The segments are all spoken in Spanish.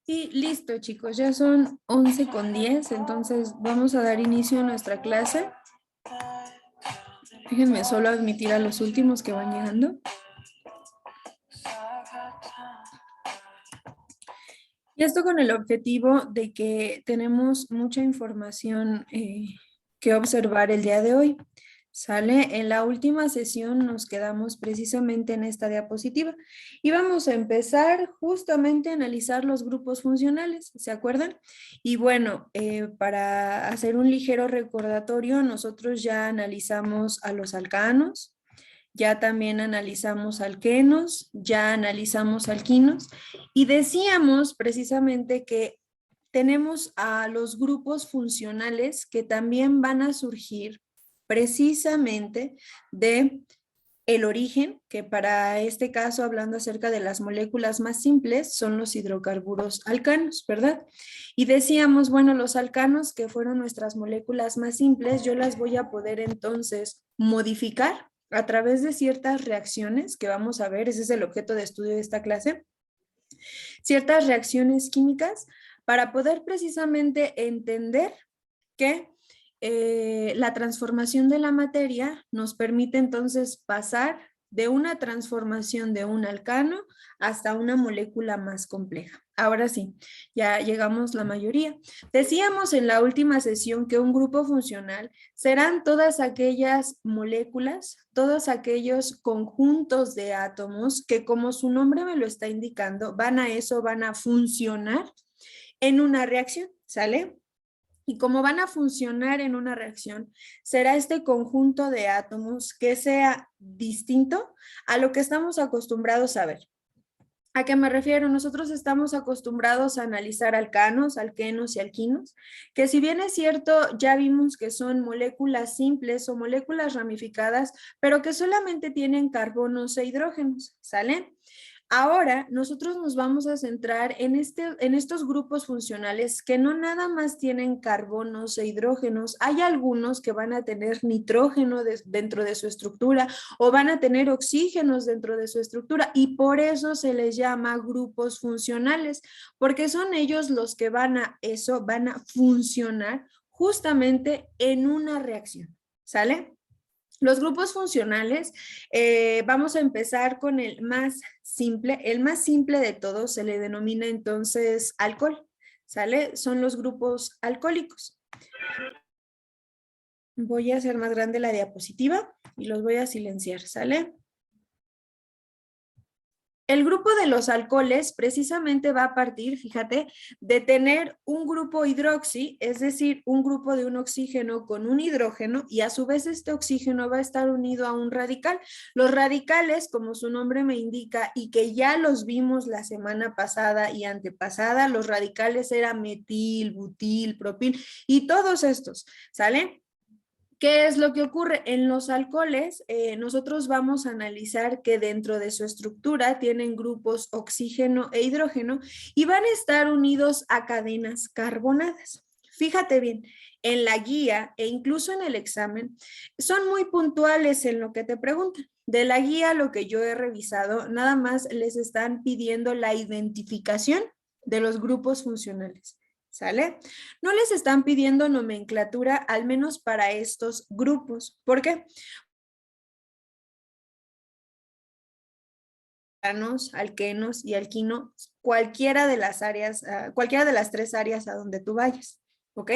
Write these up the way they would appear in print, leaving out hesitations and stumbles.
Y listo, chicos, ya son 11:10, entonces vamos a dar inicio a nuestra clase. Déjenme solo admitir a los últimos que van llegando. Y esto con el objetivo de que tenemos mucha información que observar el día de hoy. ¿Sale? En la última sesión nos quedamos precisamente en esta diapositiva y vamos a empezar justamente a analizar los grupos funcionales, ¿se acuerdan? Y bueno, para hacer un ligero recordatorio, nosotros ya analizamos a los alcanos, ya también analizamos alquenos, ya analizamos alquinos y decíamos precisamente que tenemos a los grupos funcionales que también van a surgir precisamente de el origen, que para este caso, hablando acerca de las moléculas más simples, son los hidrocarburos alcanos, ¿verdad? Y decíamos, bueno, los alcanos, que fueron nuestras moléculas más simples, yo las voy a poder entonces modificar a través de ciertas reacciones que vamos a ver, ese es el objeto de estudio de esta clase, ciertas reacciones químicas para poder precisamente entender que la transformación de la materia nos permite entonces pasar de una transformación de un alcano hasta una molécula más compleja. Ahora sí, ya llegamos la mayoría. Decíamos en la última sesión que un grupo funcional serán todas aquellas moléculas, todos aquellos conjuntos de átomos que, como su nombre me lo está indicando, van a funcionar en una reacción, ¿sale? Y cómo van a funcionar en una reacción, será este conjunto de átomos que sea distinto a lo que estamos acostumbrados a ver. ¿A qué me refiero? Nosotros estamos acostumbrados a analizar alcanos, alquenos y alquinos, que si bien es cierto, ya vimos que son moléculas simples o moléculas ramificadas, pero que solamente tienen carbonos e hidrógenos, ¿sale? Ahora nosotros nos vamos a centrar en estos grupos funcionales que no nada más tienen carbonos e hidrógenos. Hay algunos que van a tener nitrógeno dentro de su estructura o van a tener oxígenos dentro de su estructura y por eso se les llama grupos funcionales, porque son ellos los que van a funcionar justamente en una reacción. ¿Sale? Los grupos funcionales, vamos a empezar con el más simple. El más simple de todos se le denomina entonces alcohol, ¿sale? Son los grupos alcohólicos. Voy a hacer más grande la diapositiva y los voy a silenciar, ¿sale? El grupo de los alcoholes precisamente va a partir, fíjate, de tener un grupo hidroxi, es decir, un grupo de un oxígeno con un hidrógeno y a su vez este oxígeno va a estar unido a un radical. Los radicales, como su nombre me indica y que ya los vimos la semana pasada y antepasada, los radicales eran metil, butil, propil y todos estos, ¿sale? ¿Qué es lo que ocurre? En los alcoholes, nosotros vamos a analizar que dentro de su estructura tienen grupos oxígeno e hidrógeno y van a estar unidos a cadenas carbonadas. Fíjate bien, en la guía e incluso en el examen son muy puntuales en lo que te preguntan. De la guía, lo que yo he revisado, nada más les están pidiendo la identificación de los grupos funcionales. ¿Sale? No les están pidiendo nomenclatura, al menos para estos grupos. ¿Por qué? Alquenos y alquinos, cualquiera de las áreas, cualquiera de las tres áreas a donde tú vayas. ¿ok?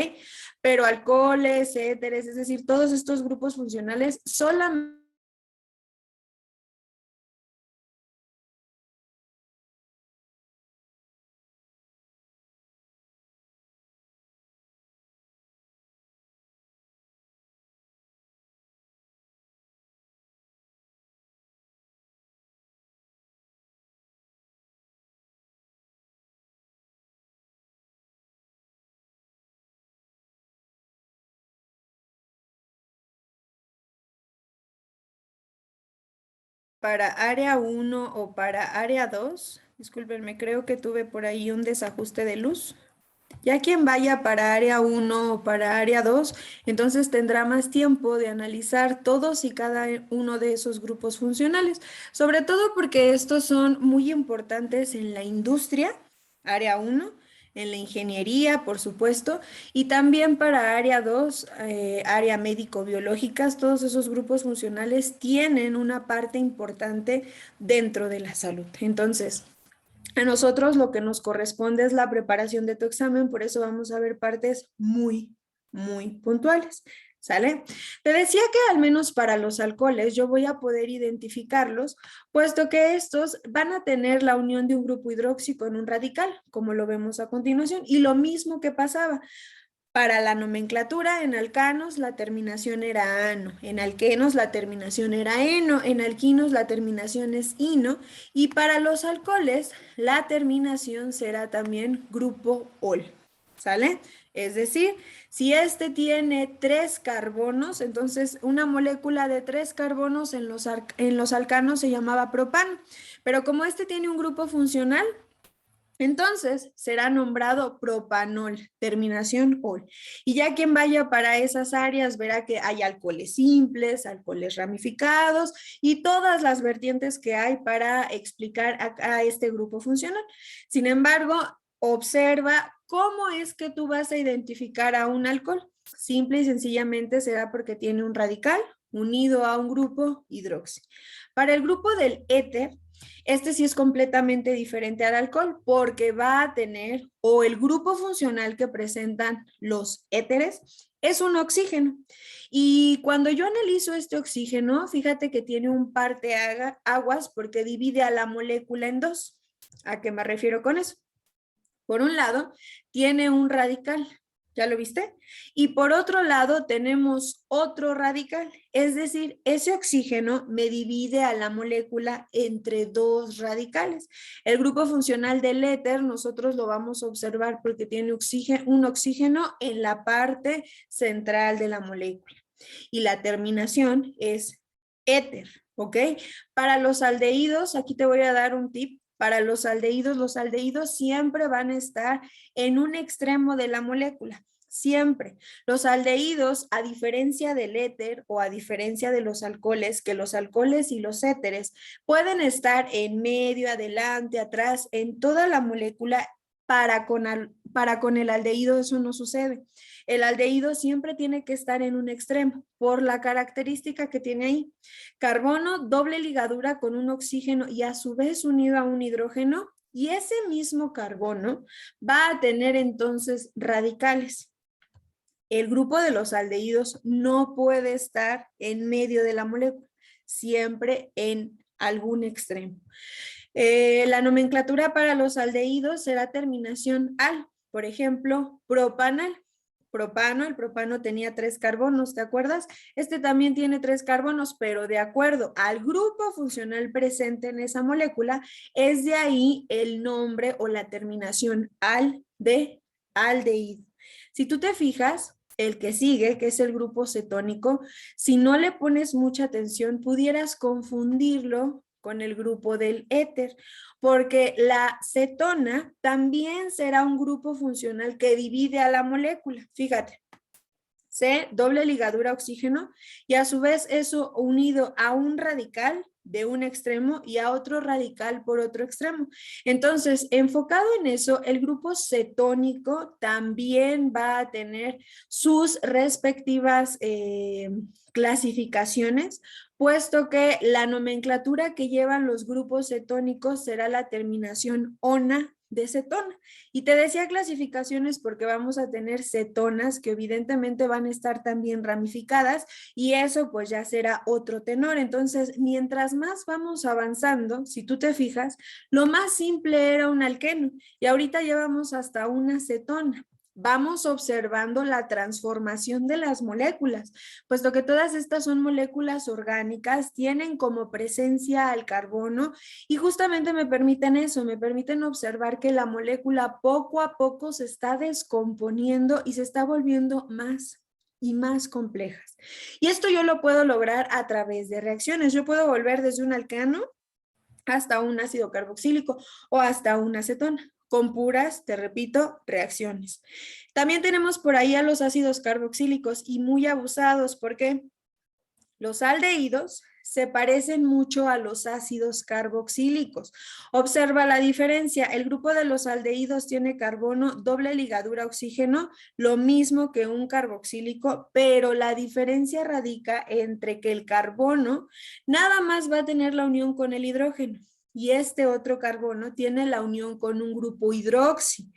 Pero alcoholes, éteres, es decir, todos estos grupos funcionales solamente para área 1 o para área 2, discúlpenme, creo que tuve por ahí un desajuste de luz. Ya quien vaya para área 1 o para área 2, entonces tendrá más tiempo de analizar todos y cada uno de esos grupos funcionales, sobre todo porque estos son muy importantes en la industria, área 1, en la ingeniería, por supuesto, y también para área 2, área médico-biológicas, todos esos grupos funcionales tienen una parte importante dentro de la salud. Entonces, a nosotros lo que nos corresponde es la preparación de tu examen, por eso vamos a ver partes muy puntuales. ¿Sale? Te decía que al menos para los alcoholes yo voy a poder identificarlos, puesto que estos van a tener la unión de un grupo hidróxico en un radical, como lo vemos a continuación, y lo mismo que pasaba. Para la nomenclatura, en alcanos la terminación era ano, en alquenos la terminación era eno, en alquinos la terminación es ino, y para los alcoholes la terminación será también grupo ol. ¿Sale? Es decir, si este tiene 3 carbonos, entonces una molécula de 3 carbonos en los alcanos se llamaba propano, pero como este tiene un grupo funcional, entonces será nombrado propanol, terminación ol. Y ya quien vaya para esas áreas verá que hay alcoholes simples, alcoholes ramificados y todas las vertientes que hay para explicar a este grupo funcional. Sin embargo, observa cómo es que tú vas a identificar a un alcohol. Simple y sencillamente será porque tiene un radical unido a un grupo hidroxi. Para el grupo del éter, este sí es completamente diferente al alcohol porque va a tener, o el grupo funcional que presentan los éteres, es un oxígeno. Y cuando yo analizo este oxígeno, fíjate que tiene un parteaguas porque divide a la molécula en dos. ¿A qué me refiero con eso? Por un lado, tiene un radical, ¿ya lo viste? Y por otro lado, tenemos otro radical, es decir, ese oxígeno me divide a la molécula entre dos radicales. El grupo funcional del éter, nosotros lo vamos a observar porque tiene un oxígeno en la parte central de la molécula. Y la terminación es éter, ¿ok? Para los aldehídos, aquí te voy a dar un tip. Para los aldehídos siempre van a estar en un extremo de la molécula, siempre. Los aldehídos, a diferencia del éter o a diferencia de los alcoholes, que los alcoholes y los éteres pueden estar en medio, adelante, atrás, en toda la molécula, para con el aldehído eso no sucede. El aldehído siempre tiene que estar en un extremo por la característica que tiene ahí. Carbono, doble ligadura con un oxígeno y a su vez unido a un hidrógeno, y ese mismo carbono va a tener entonces radicales. El grupo de los aldehídos no puede estar en medio de la molécula, siempre en algún extremo. La nomenclatura para los aldehídos será terminación al, por ejemplo, propanal. Propano, el propano tenía 3 carbonos, ¿te acuerdas? Este también tiene 3 carbonos, pero de acuerdo al grupo funcional presente en esa molécula, es de ahí el nombre o la terminación al de aldehído. Si tú te fijas, el que sigue, que es el grupo cetónico, si no le pones mucha atención, pudieras confundirlo con el grupo del éter, porque la cetona también será un grupo funcional que divide a la molécula. Fíjate, C, doble ligadura oxígeno, y a su vez eso unido a un radical de un extremo y a otro radical por otro extremo. Entonces, enfocado en eso, el grupo cetónico también va a tener sus respectivas clasificaciones, puesto que la nomenclatura que llevan los grupos cetónicos será la terminación ona de cetona. Y te decía clasificaciones porque vamos a tener cetonas que evidentemente van a estar también ramificadas y eso pues ya será otro tenor. Entonces, mientras más vamos avanzando, si tú te fijas, lo más simple era un alqueno y ahorita llevamos hasta una cetona. Vamos observando la transformación de las moléculas, puesto que todas estas son moléculas orgánicas, tienen como presencia al carbono y justamente me permiten eso, me permiten observar que la molécula poco a poco se está descomponiendo y se está volviendo más y más complejas. Y esto yo lo puedo lograr a través de reacciones. Yo puedo volver desde un alcano hasta un ácido carboxílico o hasta una acetona, con puras, te repito, reacciones. También tenemos por ahí a los ácidos carboxílicos y muy abusados porque los aldehídos se parecen mucho a los ácidos carboxílicos. Observa la diferencia. El grupo de los aldehídos tiene carbono, doble ligadura oxígeno, lo mismo que un carboxílico, pero la diferencia radica entre que el carbono nada más va a tener la unión con el hidrógeno y este otro carbono tiene la unión con un grupo hidroxi.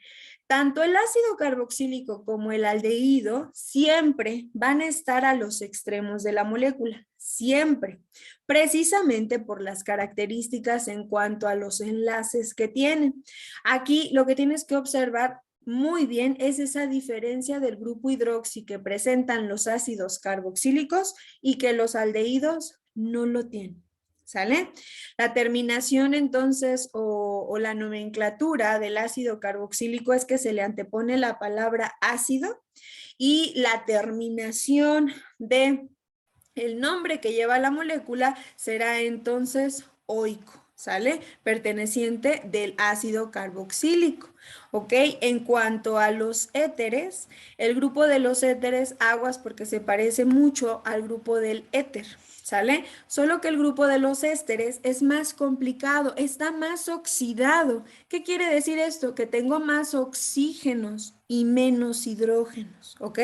Tanto el ácido carboxílico como el aldehído siempre van a estar a los extremos de la molécula, siempre, precisamente por las características en cuanto a los enlaces que tienen. Aquí lo que tienes que observar muy bien es esa diferencia del grupo hidroxi que presentan los ácidos carboxílicos y que los aldehídos no lo tienen. ¿Sale? La terminación entonces o la nomenclatura del ácido carboxílico es que se le antepone la palabra ácido y la terminación de el nombre que lleva la molécula será entonces oico, ¿sale? Perteneciente del ácido carboxílico, ¿ok? En cuanto a los éteres, el grupo de los éteres, aguas porque se parece mucho al grupo del éter, ¿sale? Solo que el grupo de los ésteres es más complicado, está más oxidado. ¿Qué quiere decir esto? Que tengo más oxígenos y menos hidrógenos, ¿ok?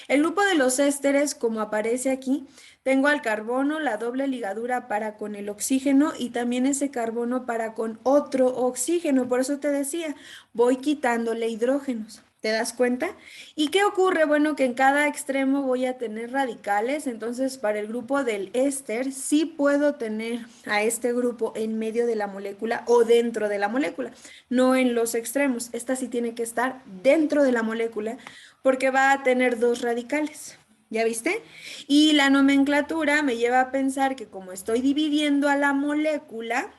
El grupo de los ésteres, como aparece aquí, tengo al carbono, la doble ligadura para con el oxígeno y también ese carbono para con otro oxígeno. Por eso te decía, voy quitándole hidrógenos. ¿Te das cuenta? ¿Y qué ocurre? Bueno, que en cada extremo voy a tener radicales, entonces para el grupo del éster sí puedo tener a este grupo en medio de la molécula o dentro de la molécula, no en los extremos. Esta sí tiene que estar dentro de la molécula porque va a tener dos radicales. ¿Ya viste? Y la nomenclatura me lleva a pensar que como estoy dividiendo a la molécula,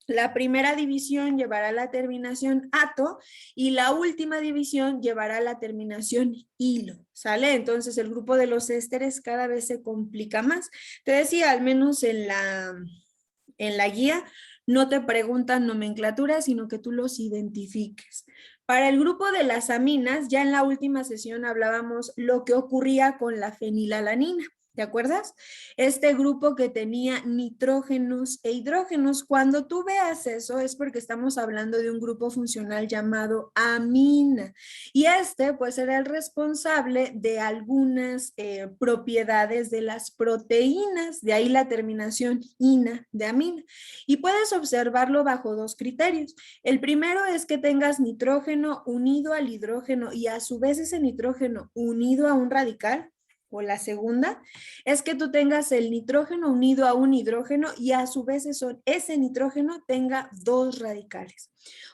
la primera división llevará la terminación ato y la última división llevará la terminación hilo, ¿sale? Entonces el grupo de los ésteres cada vez se complica más. Te decía, al menos en la guía, no te preguntan nomenclatura, sino que tú los identifiques. Para el grupo de las aminas, ya en la última sesión hablábamos lo que ocurría con la fenilalanina. ¿Te acuerdas? Este grupo que tenía nitrógenos e hidrógenos. Cuando tú veas eso es porque estamos hablando de un grupo funcional llamado amina. Y este pues era el responsable de algunas propiedades de las proteínas. De ahí la terminación ina de amina. Y puedes observarlo bajo dos criterios. El primero es que tengas nitrógeno unido al hidrógeno y a su vez ese nitrógeno unido a un radical. O la segunda es que tú tengas el nitrógeno unido a un hidrógeno y a su vez ese nitrógeno tenga dos radicales.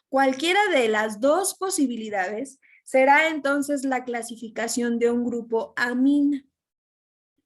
Cualquiera de las dos posibilidades será entonces la clasificación de un grupo amina.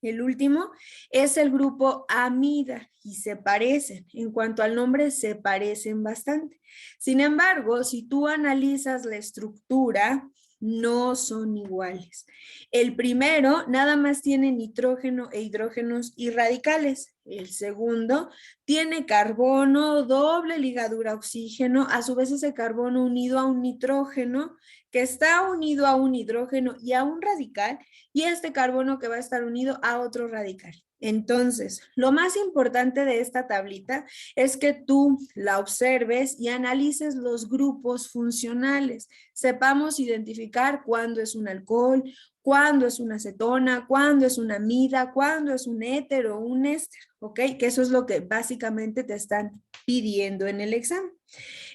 El último es el grupo amida y se parecen. En cuanto al nombre, se parecen bastante. Sin embargo, si tú analizas la estructura, no son iguales. El primero nada más tiene nitrógeno e hidrógenos y radicales. El segundo tiene carbono, doble ligadura oxígeno, a su vez ese carbono unido a un nitrógeno que está unido a un hidrógeno y a un radical y este carbono que va a estar unido a otro radical. Entonces, lo más importante de esta tablita es que tú la observes y analices los grupos funcionales. Sepamos identificar cuándo es un alcohol, cuándo es una acetona, cuándo es una amida, cuándo es un éter o un éster, ¿ok? Que eso es lo que básicamente te están pidiendo en el examen.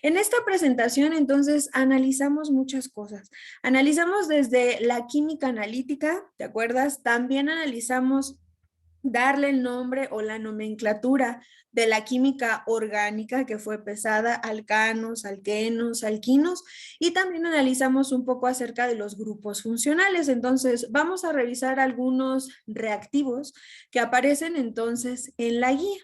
En esta presentación, entonces, analizamos muchas cosas. Analizamos desde la química analítica, ¿te acuerdas? También analizamos darle el nombre o la nomenclatura de la química orgánica, que fue pesada, alcanos, alquenos, alquinos, y también analizamos un poco acerca de los grupos funcionales. Entonces, vamos a revisar algunos reactivos que aparecen entonces en la guía.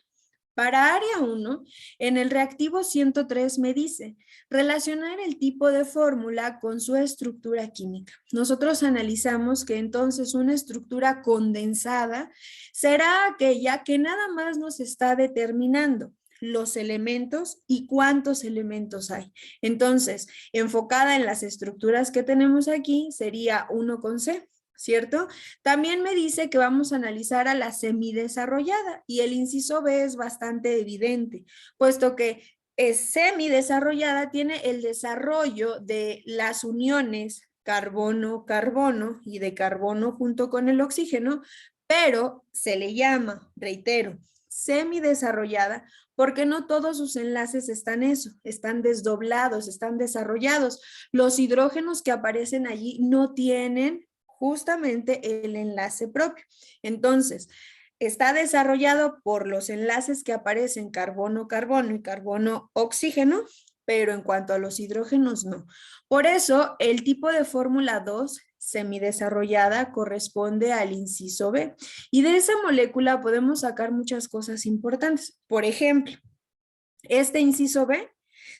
Para área 1, en el reactivo 103 me dice relacionar el tipo de fórmula con su estructura química. Nosotros analizamos que entonces una estructura condensada será aquella que nada más nos está determinando los elementos y cuántos elementos hay. Entonces, enfocada en las estructuras que tenemos aquí, sería 1 con C. ¿Cierto? También me dice que vamos a analizar a la semidesarrollada y el inciso B es bastante evidente, puesto que es semidesarrollada, tiene el desarrollo de las uniones carbono-carbono y de carbono junto con el oxígeno, pero se le llama, reitero, semidesarrollada porque no todos sus enlaces están están desdoblados, están desarrollados. Los hidrógenos que aparecen allí no tienen justamente el enlace propio. Entonces, está desarrollado por los enlaces que aparecen carbono-carbono y carbono-oxígeno, pero en cuanto a los hidrógenos, no. Por eso, el tipo de fórmula 2 semidesarrollada corresponde al inciso B. Y de esa molécula podemos sacar muchas cosas importantes. Por ejemplo, este inciso B,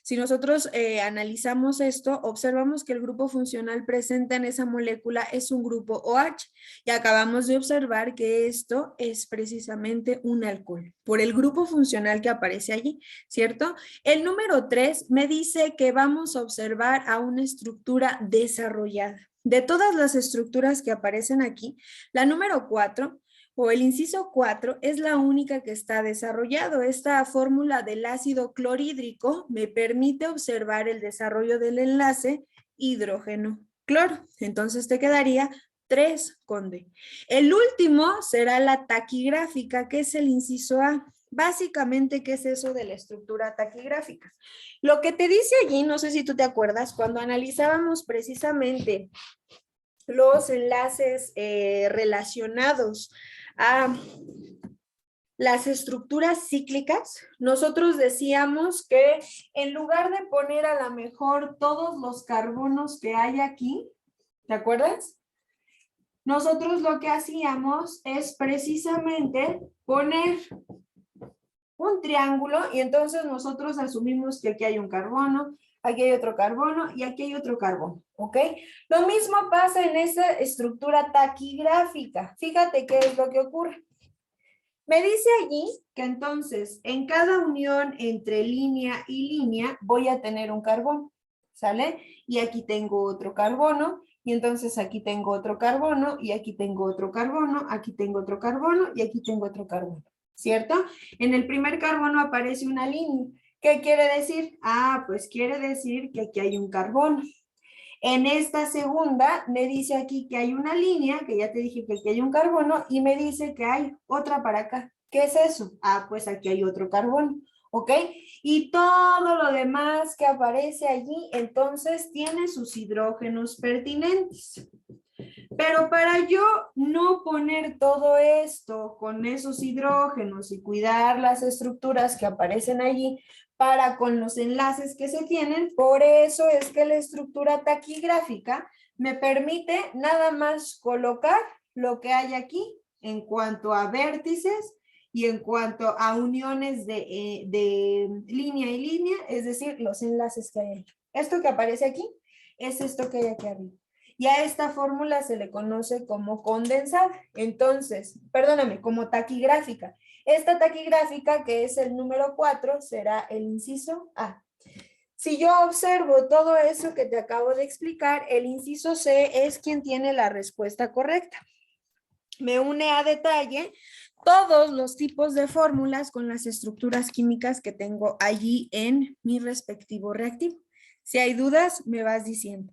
si nosotros analizamos esto, observamos que el grupo funcional presente en esa molécula es un grupo OH y acabamos de observar que esto es precisamente un alcohol por el grupo funcional que aparece allí, ¿cierto? El número 3 me dice que vamos a observar a una estructura desarrollada. De todas las estructuras que aparecen aquí, la número 4 o el inciso 4 es la única que está desarrollado. Esta fórmula del ácido clorhídrico me permite observar el desarrollo del enlace hidrógeno-cloro. Entonces te quedaría 3 con D. El último será la taquigráfica, que es el inciso A. Básicamente, ¿qué es eso de la estructura taquigráfica? Lo que te dice allí, no sé si tú te acuerdas, cuando analizábamos precisamente los enlaces relacionados a las estructuras cíclicas, nosotros decíamos que en lugar de poner a lo mejor todos los carbonos que hay aquí, ¿te acuerdas? Nosotros lo que hacíamos es precisamente poner un triángulo y entonces nosotros asumimos que aquí hay un carbono, aquí hay otro carbono y aquí hay otro carbono, ¿ok? Lo mismo pasa en esa estructura taquigráfica. Fíjate qué es lo que ocurre. Me dice allí que entonces en cada unión entre línea y línea voy a tener un carbono, ¿sale? Y aquí tengo otro carbono, y entonces aquí tengo otro carbono, y aquí tengo otro carbono, aquí tengo otro carbono, y aquí tengo otro carbono, ¿cierto? En el primer carbono aparece una línea. ¿Qué quiere decir? Ah, pues quiere decir que aquí hay un carbono. En esta segunda me dice aquí que hay una línea, que ya te dije que aquí hay un carbono, y me dice que hay otra para acá. ¿Qué es eso? Ah, pues aquí hay otro carbono, ¿ok? Y todo lo demás que aparece allí, entonces tiene sus hidrógenos pertinentes. Pero para yo no poner todo esto con esos hidrógenos y cuidar las estructuras que aparecen allí para con los enlaces que se tienen, por eso es que la estructura taquigráfica me permite nada más colocar lo que hay aquí en cuanto a vértices y en cuanto a uniones de línea y línea, es decir, los enlaces que hay ahí. Esto que aparece aquí es esto que hay aquí arriba. Y a esta fórmula se le conoce como condensada. Entonces, perdóname, como taquigráfica. Esta taquigráfica, que es el número 4, será el inciso A. Si yo observo todo eso que te acabo de explicar, el inciso C es quien tiene la respuesta correcta. Me une a detalle todos los tipos de fórmulas con las estructuras químicas que tengo allí en mi respectivo reactivo. Si hay dudas, me vas diciendo.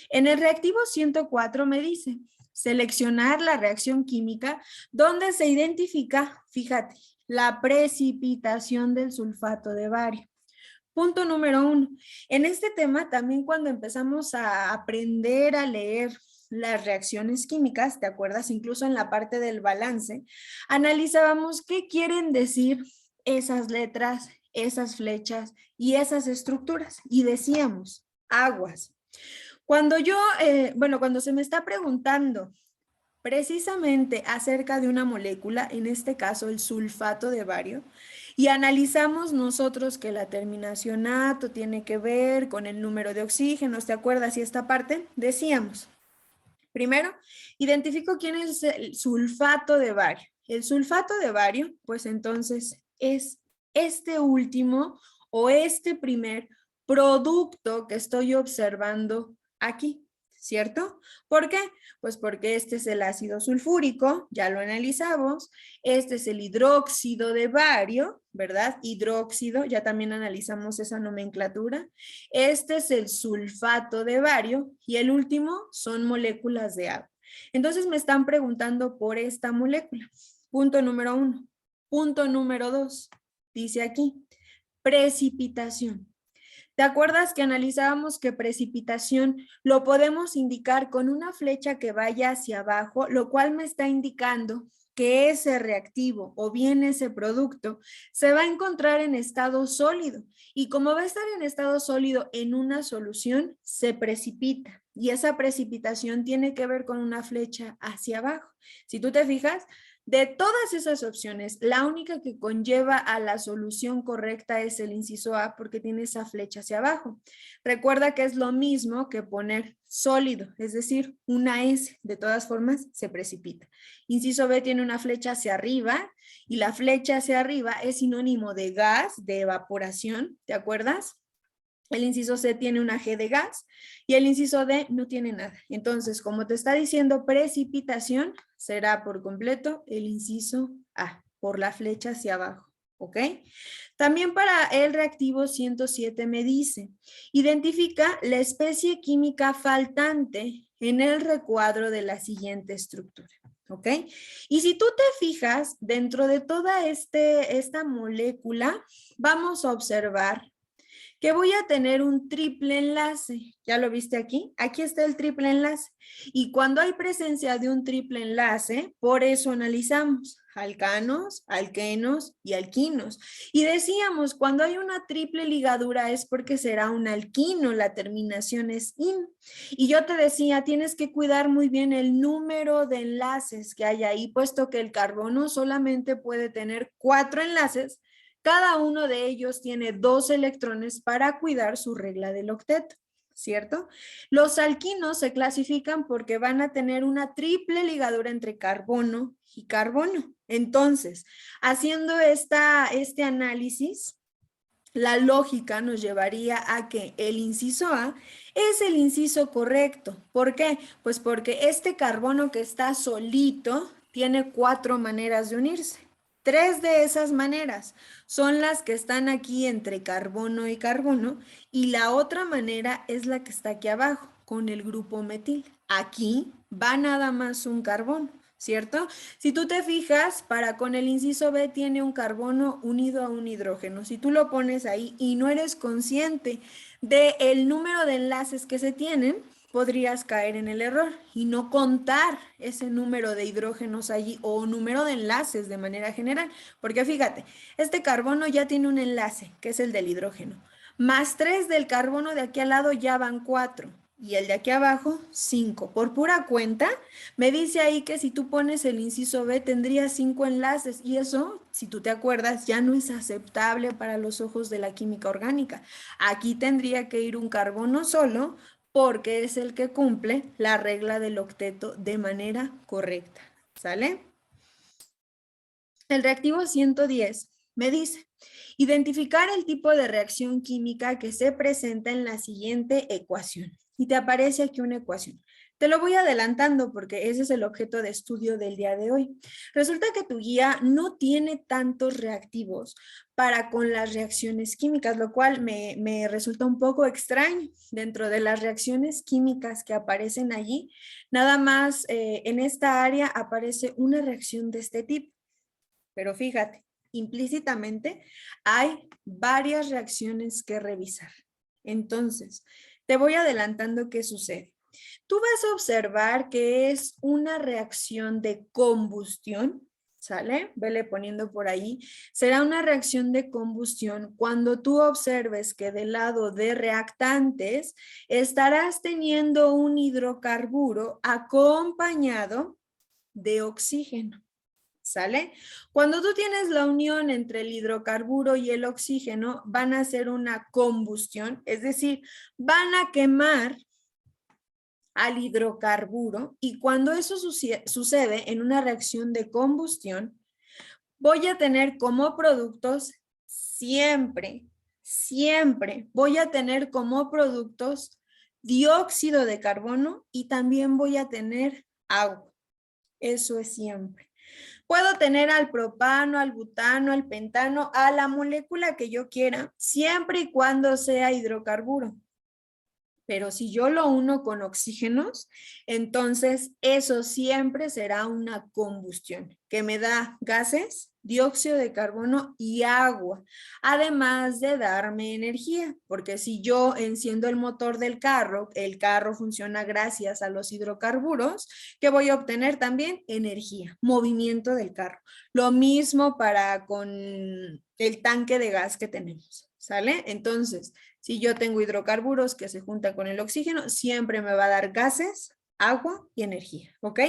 En el reactivo 104 me dice, seleccionar la reacción química donde se identifica, fíjate, la precipitación del sulfato de bario. Punto número 1. En este tema, también cuando empezamos a aprender a leer las reacciones químicas, ¿te acuerdas? Incluso en la parte del balance, analizábamos qué quieren decir esas letras, esas flechas y esas estructuras. Y decíamos, aguas. Cuando cuando se me está preguntando precisamente acerca de una molécula, en este caso el sulfato de bario, y analizamos nosotros que la terminación ato tiene que ver con el número de oxígenos, ¿te acuerdas? Y esta parte decíamos, primero, identifico quién es el sulfato de bario. El sulfato de bario, pues entonces es este último o este primer producto que estoy observando aquí, ¿cierto? ¿Por qué? Pues porque este es el ácido sulfúrico, ya lo analizamos, este es el hidróxido de bario, ¿verdad? Hidróxido, ya también analizamos esa nomenclatura. Este es el sulfato de bario y el último son moléculas de agua. Entonces me están preguntando por esta molécula. Punto número 1. Punto número 2. Dice aquí, precipitación. ¿Te acuerdas que analizábamos que precipitación lo podemos indicar con una flecha que vaya hacia abajo, lo cual me está indicando que ese reactivo o bien ese producto se va a encontrar en estado sólido y como va a estar en estado sólido en una solución, se precipita y esa precipitación tiene que ver con una flecha hacia abajo. Si tú te fijas, de todas esas opciones, la única que conlleva a la solución correcta es el inciso A porque tiene esa flecha hacia abajo. Recuerda que es lo mismo que poner sólido, es decir, una S. De todas formas, se precipita. Inciso B tiene una flecha hacia arriba y la flecha hacia arriba es sinónimo de gas, de evaporación, ¿te acuerdas? El inciso C tiene una G de gas y el inciso D no tiene nada. Entonces, como te está diciendo precipitación, será por completo el inciso A, por la flecha hacia abajo. ¿Ok? También para el reactivo 107 me dice, identifica la especie química faltante en el recuadro de la siguiente estructura. ¿Ok? Y si tú te fijas, dentro de toda esta molécula, vamos a observar que voy a tener un triple enlace. ¿Ya lo viste aquí? Aquí está el triple enlace. Y cuando hay presencia de un triple enlace, por eso analizamos alcanos, alquenos y alquinos. Y decíamos, cuando hay una triple ligadura es porque será un alquino, la terminación es in. Y yo te decía, tienes que cuidar muy bien el número de enlaces que hay ahí, puesto que el carbono solamente puede tener 4 enlaces. Cada uno de ellos tiene 2 electrones para cuidar su regla del octeto, ¿cierto? Los alquinos se clasifican porque van a tener una triple ligadura entre carbono y carbono. Entonces, haciendo este análisis, la lógica nos llevaría a que el inciso A es el inciso correcto. ¿Por qué? Pues porque este carbono que está solito tiene 4 maneras de unirse. 3 de esas maneras son las que están aquí entre carbono y carbono y la otra manera es la que está aquí abajo con el grupo metil. Aquí va nada más un carbono, ¿cierto? Si tú te fijas, para con el inciso B tiene un carbono unido a un hidrógeno. Si tú lo pones ahí y no eres consciente del número de enlaces que se tienen, podrías caer en el error y no contar ese número de hidrógenos allí o número de enlaces de manera general. Porque fíjate, este carbono ya tiene un enlace, que es el del hidrógeno. Más 3 del carbono de aquí al lado ya van 4. Y el de aquí abajo, 5. Por pura cuenta, me dice ahí que si tú pones el inciso B tendría 5 enlaces y eso, si tú te acuerdas, ya no es aceptable para los ojos de la química orgánica. Aquí tendría que ir un carbono solo porque es el que cumple la regla del octeto de manera correcta. ¿Sale? El reactivo 110 me dice, identificar el tipo de reacción química que se presenta en la siguiente ecuación. Y te aparece aquí una ecuación. Te lo voy adelantando porque ese es el objeto de estudio del día de hoy. Resulta que tu guía no tiene tantos reactivos para con las reacciones químicas, lo cual me resulta un poco extraño. Dentro de las reacciones químicas que aparecen allí, nada más en esta área aparece una reacción de este tipo. Pero fíjate, implícitamente hay varias reacciones que revisar. Entonces, te voy adelantando qué sucede. Tú vas a observar que es una reacción de combustión, ¿sale? Vele poniendo por ahí. Será una reacción de combustión cuando tú observes que del lado de reactantes estarás teniendo un hidrocarburo acompañado de oxígeno. ¿Sale? Cuando tú tienes la unión entre el hidrocarburo y el oxígeno, van a hacer una combustión, es decir, van a quemar al hidrocarburo y cuando eso sucede en una reacción de combustión, voy a tener como productos siempre voy a tener como productos dióxido de carbono y también voy a tener agua. Eso es siempre. Puedo tener al propano, al butano, al pentano, a la molécula que yo quiera, siempre y cuando sea hidrocarburo. Pero si yo lo uno con oxígenos, entonces eso siempre será una combustión que me da gases, dióxido de carbono y agua, además de darme energía, porque si yo enciendo el motor del carro, el carro funciona gracias a los hidrocarburos, que voy a obtener también energía, movimiento del carro. Lo mismo para con el tanque de gas que tenemos, ¿sale? Entonces, si yo tengo hidrocarburos que se juntan con el oxígeno, siempre me va a dar gases, agua y energía, ¿ok?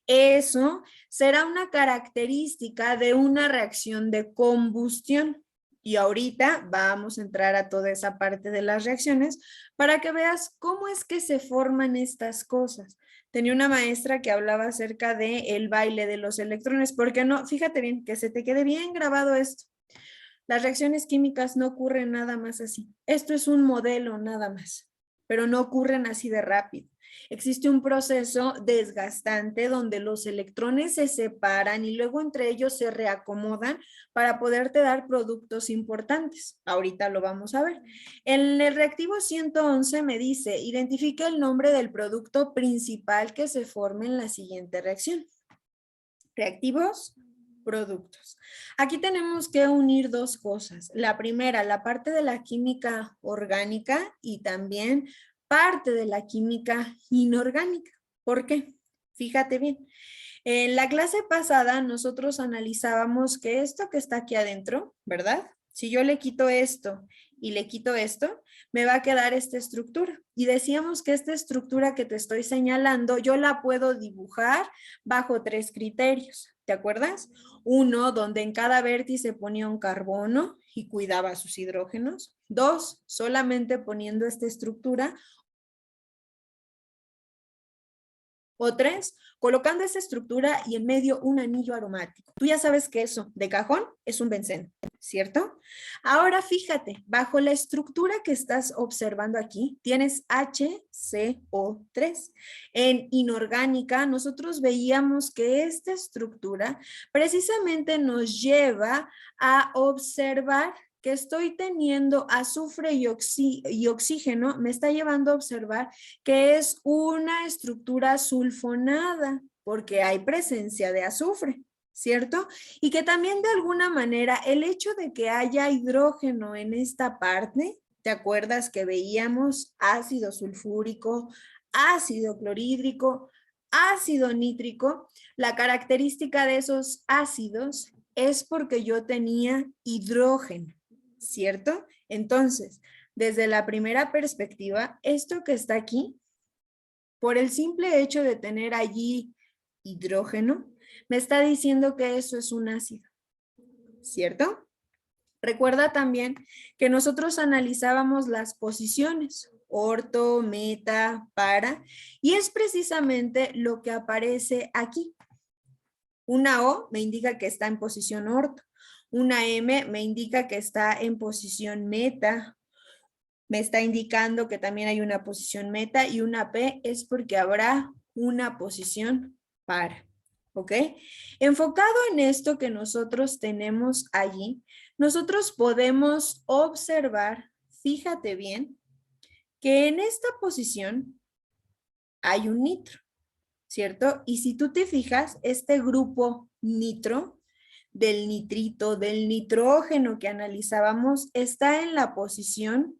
Eso será una característica de una reacción de combustión. Y ahorita vamos a entrar a toda esa parte de las reacciones para que veas cómo es que se forman estas cosas. Tenía una maestra que hablaba acerca de el baile de los electrones, porque no, fíjate bien, que se te quede bien grabado esto. Las reacciones químicas no ocurren nada más así. Esto es un modelo nada más, pero no ocurren así de rápido. Existe un proceso desgastante donde los electrones se separan y luego entre ellos se reacomodan para poderte dar productos importantes. Ahorita lo vamos a ver. En el reactivo 111 me dice, identifica el nombre del producto principal que se forme en la siguiente reacción. Reactivos, productos. Aquí tenemos que unir dos cosas. La primera, la parte de la química orgánica y también parte de la química inorgánica. ¿Por qué? Fíjate bien. En la clase pasada nosotros analizábamos que esto que está aquí adentro, ¿verdad? Si yo le quito esto y le quito esto, me va a quedar esta estructura. Y decíamos que esta estructura que te estoy señalando, yo la puedo dibujar bajo 3 criterios. ¿Te acuerdas? Uno, donde en cada vértice ponía un carbono y cuidaba sus hidrógenos. 2, solamente poniendo esta estructura. O 3, colocando esta estructura y en medio un anillo aromático. Tú ya sabes que eso, de cajón, es un benceno, ¿cierto? Ahora fíjate, bajo la estructura que estás observando aquí, tienes HCO3. En inorgánica, nosotros veíamos que esta estructura precisamente nos lleva a observar que estoy teniendo azufre y oxígeno, me está llevando a observar que es una estructura sulfonada, porque hay presencia de azufre, ¿cierto? Y que también de alguna manera el hecho de que haya hidrógeno en esta parte, ¿te acuerdas que veíamos ácido sulfúrico, ácido clorhídrico, ácido nítrico? La característica de esos ácidos es porque yo tenía hidrógeno, ¿cierto? Entonces, desde la primera perspectiva, esto que está aquí, por el simple hecho de tener allí hidrógeno, me está diciendo que eso es un ácido, ¿cierto? Recuerda también que nosotros analizábamos las posiciones, orto, meta, para, y es precisamente lo que aparece aquí. Una O me indica que está en posición orto, una M me indica que está en posición meta, me está indicando que también hay una posición meta y una P es porque habrá una posición para, ¿ok? Enfocado en esto que nosotros tenemos allí, nosotros podemos observar, fíjate bien, que en esta posición hay un nitro, ¿cierto? Y si tú te fijas, este grupo nitro del nitrito, del nitrógeno que analizábamos, está en la posición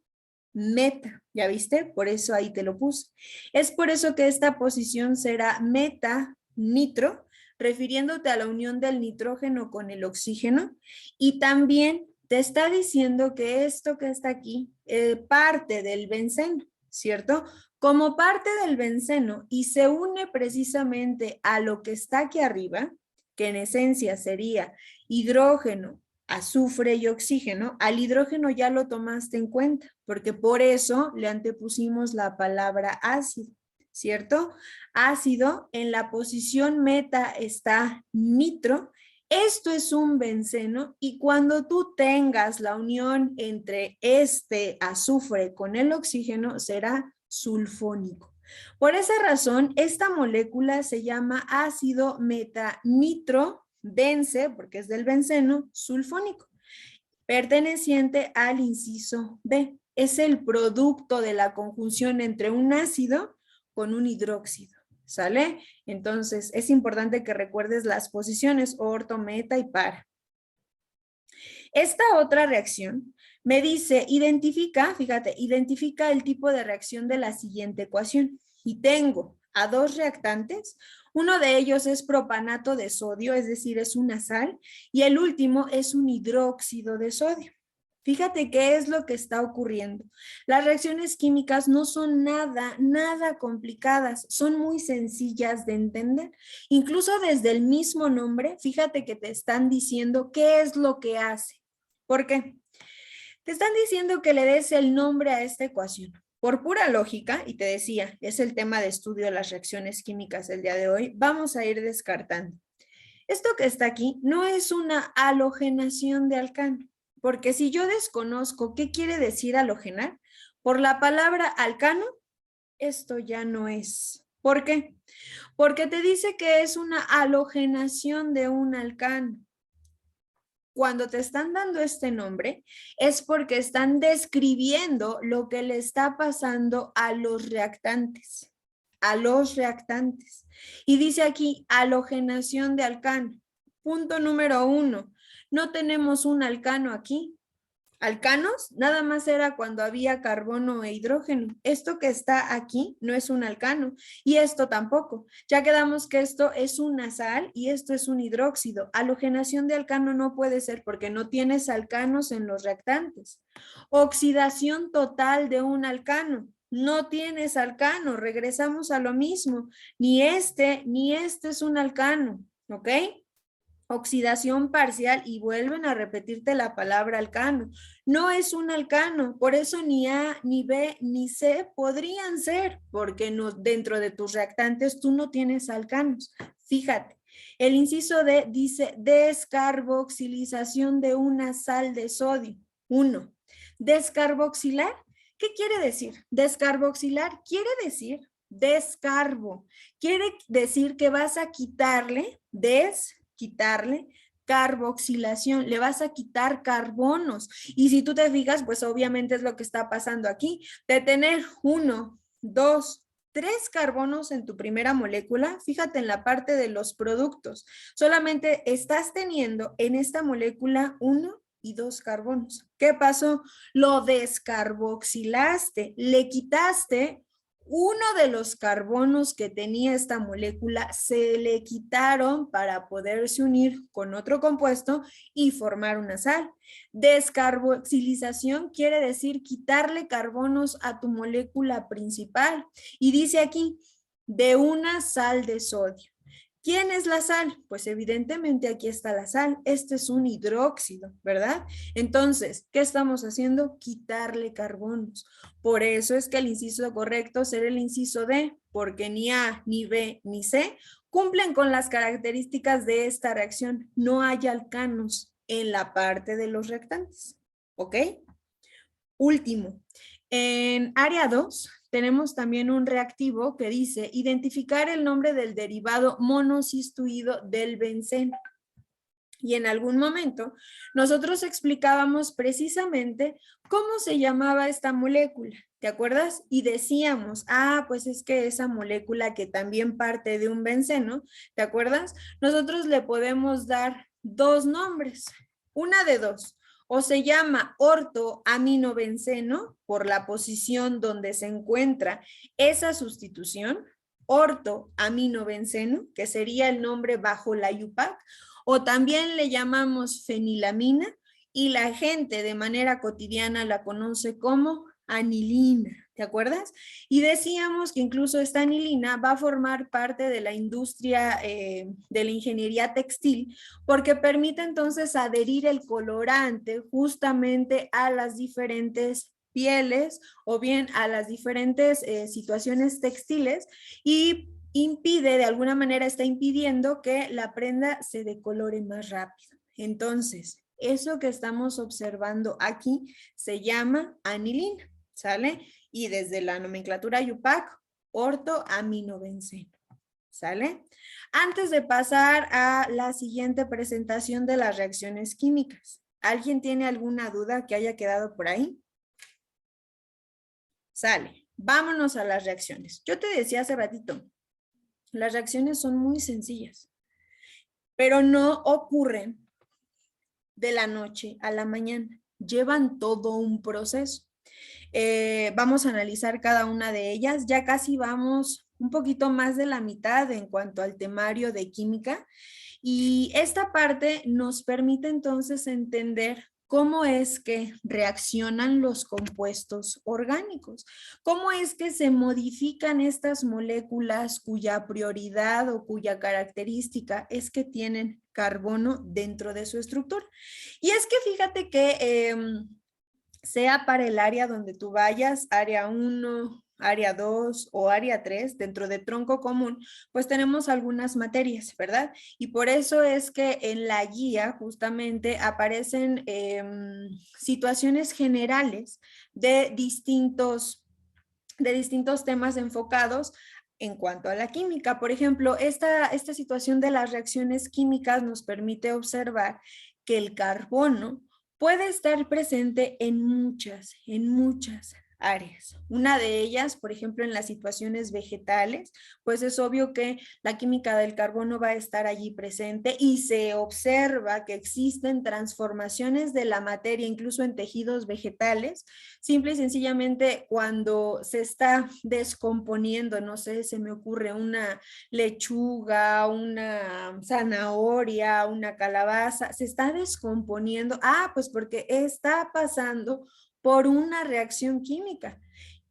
meta, ¿ya viste? Por eso ahí te lo puse. Es por eso que esta posición será meta nitro, refiriéndote a la unión del nitrógeno con el oxígeno, y también te está diciendo que esto que está aquí parte del benceno, ¿cierto? Como parte del benceno y se une precisamente a lo que está aquí arriba, que en esencia sería hidrógeno, azufre y oxígeno, al hidrógeno ya lo tomaste en cuenta, porque por eso le antepusimos la palabra ácido, ¿cierto? Ácido, en la posición meta está nitro. Esto es un benceno y cuando tú tengas la unión entre este azufre con el oxígeno será sulfónico. Por esa razón, esta molécula se llama ácido metanitro-bence, porque es del benceno sulfónico, perteneciente al inciso B. Es el producto de la conjunción entre un ácido con un hidróxido, ¿sale? Entonces, es importante que recuerdes las posiciones orto, meta y para. Esta otra reacción me dice, identifica, fíjate, identifica el tipo de reacción de la siguiente ecuación. Y tengo a dos reactantes. Uno de ellos es propanato de sodio, es decir, es una sal, y el último es un hidróxido de sodio. Fíjate qué es lo que está ocurriendo. Las reacciones químicas no son nada complicadas, son muy sencillas de entender. Incluso desde el mismo nombre, fíjate que te están diciendo qué es lo que hace. ¿Por qué? Te están diciendo que le des el nombre a esta ecuación. Por pura lógica, y te decía, es el tema de estudio de las reacciones químicas el día de hoy, vamos a ir descartando. Esto que está aquí no es una halogenación de alcano, porque si yo desconozco qué quiere decir halogenar, por la palabra alcano, esto ya no es. ¿Por qué? Porque te dice que es una halogenación de un alcano. Cuando te están dando este nombre es porque están describiendo lo que le está pasando a los reactantes, Y dice aquí, halogenación de alcano. Punto número 1, no tenemos un alcano aquí. Alcanos nada más era cuando había carbono e hidrógeno. Esto que está aquí no es un alcano y esto tampoco. Ya quedamos que esto es una sal y esto es un hidróxido. Halogenación de alcano no puede ser porque no tienes alcanos en los reactantes. Oxidación total de un alcano. No tienes alcano, regresamos a lo mismo. Ni este es un alcano, ¿ok? Oxidación parcial y vuelven a repetirte la palabra alcano. No es un alcano, por eso ni A, ni B, ni C podrían ser, porque no, dentro de tus reactantes tú no tienes alcanos. Fíjate, el inciso D dice descarboxilización de una sal de sodio. 1. Descarboxilar, ¿qué quiere decir? Descarboxilar quiere decir descarbo. Quiere decir que vas a quitarle carboxilación, le vas a quitar carbonos. Y si tú te fijas, pues obviamente es lo que está pasando aquí, de tener 1, 2, 3 carbonos en tu primera molécula, fíjate en la parte de los productos, solamente estás teniendo en esta molécula 1 y 2 carbonos. ¿Qué pasó? Lo descarboxilaste, le quitaste uno de los carbonos que tenía esta molécula, se le quitaron para poderse unir con otro compuesto y formar una sal. Descarboxilización quiere decir quitarle carbonos a tu molécula principal. Y dice aquí, de una sal de sodio. ¿Quién es la sal? Pues evidentemente aquí está la sal. Este es un hidróxido, ¿verdad? Entonces, ¿qué estamos haciendo? Quitarle carbonos. Por eso es que el inciso correcto será el inciso D, porque ni A, ni B, ni C cumplen con las características de esta reacción. No hay alcanos en la parte de los reactantes. ¿Ok? Último, en área 2 tenemos también un reactivo que dice identificar el nombre del derivado monocistuido del benceno. Y en algún momento nosotros explicábamos precisamente cómo se llamaba esta molécula, ¿te acuerdas? Y decíamos, pues es que esa molécula que también parte de un benceno, ¿te acuerdas? Nosotros le podemos dar dos nombres, una de dos. O se llama ortoaminobenceno por la posición donde se encuentra esa sustitución, ortoaminobenceno, que sería el nombre bajo la IUPAC, o también le llamamos fenilamina y la gente de manera cotidiana la conoce como anilina, ¿te acuerdas? Y decíamos que incluso esta anilina va a formar parte de la industria de la ingeniería textil porque permite entonces adherir el colorante justamente a las diferentes pieles o bien a las diferentes situaciones textiles y impide, de alguna manera está impidiendo que la prenda se decolore más rápido. Entonces, eso que estamos observando aquí se llama anilina, ¿sale? Y desde la nomenclatura IUPAC, ortoaminobenceno, ¿sale? Antes de pasar a la siguiente presentación de las reacciones químicas, ¿alguien tiene alguna duda que haya quedado por ahí? Sale, vámonos a las reacciones. Yo te decía hace ratito, las reacciones son muy sencillas, pero no ocurren de la noche a la mañana. Llevan todo un proceso. Vamos a analizar cada una de ellas. Ya casi vamos un poquito más de la mitad en cuanto al temario de química. Y esta parte nos permite entonces entender cómo es que reaccionan los compuestos orgánicos, cómo es que se modifican estas moléculas cuya prioridad o cuya característica es que tienen carbono dentro de su estructura. Y es que fíjate que sea para el área donde tú vayas, área 1, área 2 o área 3, dentro de tronco común, pues tenemos algunas materias, ¿verdad? Y por eso es que en la guía justamente aparecen situaciones generales de distintos temas enfocados en cuanto a la química. Por ejemplo, esta situación de las reacciones químicas nos permite observar que el carbono puede estar presente en muchas áreas. Una de ellas, por ejemplo, en las situaciones vegetales, pues es obvio que la química del carbono va a estar allí presente y se observa que existen transformaciones de la materia, incluso en tejidos vegetales, simple y sencillamente cuando se está descomponiendo, no sé, se me ocurre una lechuga, una zanahoria, una calabaza, se está descomponiendo, pues porque está pasando por una reacción química.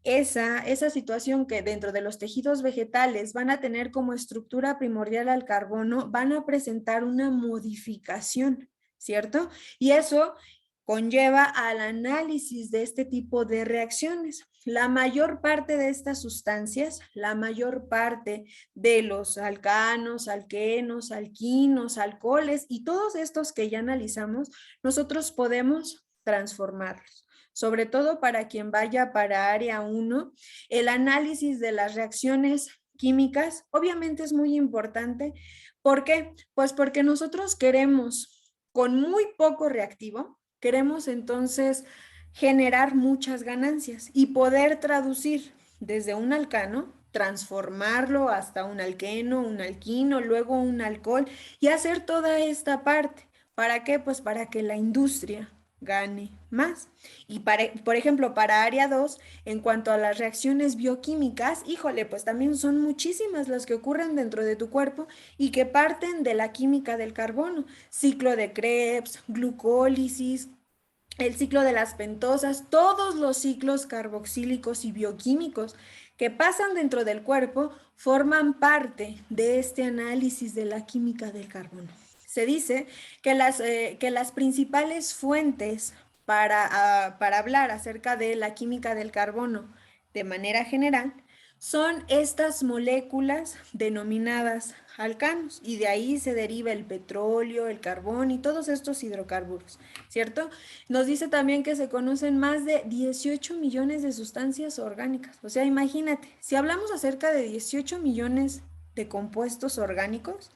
Esa situación que dentro de los tejidos vegetales van a tener como estructura primordial al carbono, van a presentar una modificación, ¿cierto? Y eso conlleva al análisis de este tipo de reacciones. La mayor parte de estas sustancias, la mayor parte de los alcanos, alquenos, alquinos, alcoholes y todos estos que ya analizamos, nosotros podemos transformarlos. Sobre todo para quien vaya para área 1, el análisis de las reacciones químicas obviamente es muy importante. ¿Por qué? Pues porque nosotros queremos, con muy poco reactivo, queremos entonces generar muchas ganancias y poder traducir desde un alcano, transformarlo hasta un alqueno, un alquino, luego un alcohol y hacer toda esta parte. ¿Para qué? Pues para que la industria gane más. Y por ejemplo, para área 2, en cuanto a las reacciones bioquímicas, híjole, pues también son muchísimas las que ocurren dentro de tu cuerpo y que parten de la química del carbono. Ciclo de Krebs, glucólisis, el ciclo de las pentosas, todos los ciclos carboxílicos y bioquímicos que pasan dentro del cuerpo forman parte de este análisis de la química del carbono. Se dice que las principales fuentes para hablar acerca de la química del carbono de manera general son estas moléculas denominadas alcanos y de ahí se deriva el petróleo, el carbón y todos estos hidrocarburos, ¿cierto? Nos dice también que se conocen más de 18 millones de sustancias orgánicas. O sea, imagínate, si hablamos acerca de 18 millones de compuestos orgánicos,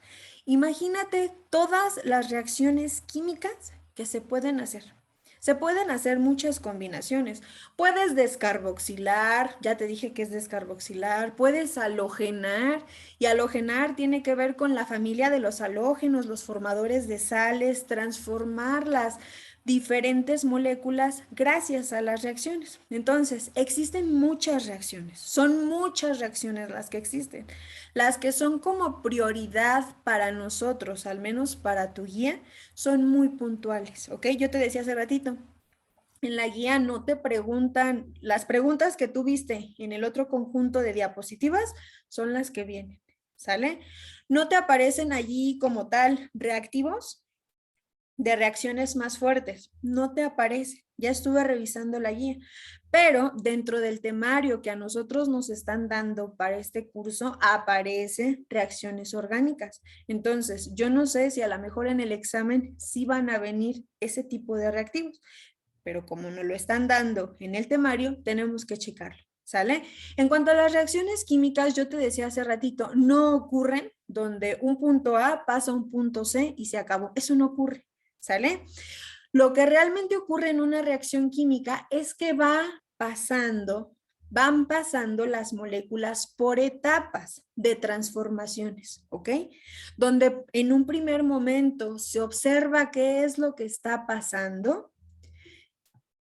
imagínate todas las reacciones químicas que se pueden hacer. Se pueden hacer muchas combinaciones. Puedes descarboxilar, ya te dije que es descarboxilar, puedes halogenar, y halogenar tiene que ver con la familia de los halógenos, los formadores de sales, transformar las diferentes moléculas gracias a las reacciones. Entonces, existen muchas reacciones, son muchas reacciones las que existen. Las que son como prioridad para nosotros, al menos para tu guía, son muy puntuales, ¿ok? Yo te decía hace ratito, en la guía no te preguntan, las preguntas que tú viste en el otro conjunto de diapositivas son las que vienen, ¿sale? No te aparecen allí como tal reactivos de reacciones más fuertes, no te aparece. Ya estuve revisando la guía, pero dentro del temario que a nosotros nos están dando para este curso aparecen reacciones orgánicas. Entonces, yo no sé si a lo mejor en el examen sí van a venir ese tipo de reactivos, pero como nos lo están dando en el temario, tenemos que checarlo, ¿sale? En cuanto a las reacciones químicas, yo te decía hace ratito, no ocurren donde un punto A pasa a un punto C y se acabó. Eso no ocurre, ¿sale? Lo que realmente ocurre en una reacción química es que van pasando las moléculas por etapas de transformaciones, ¿ok? Donde en un primer momento se observa qué es lo que está pasando,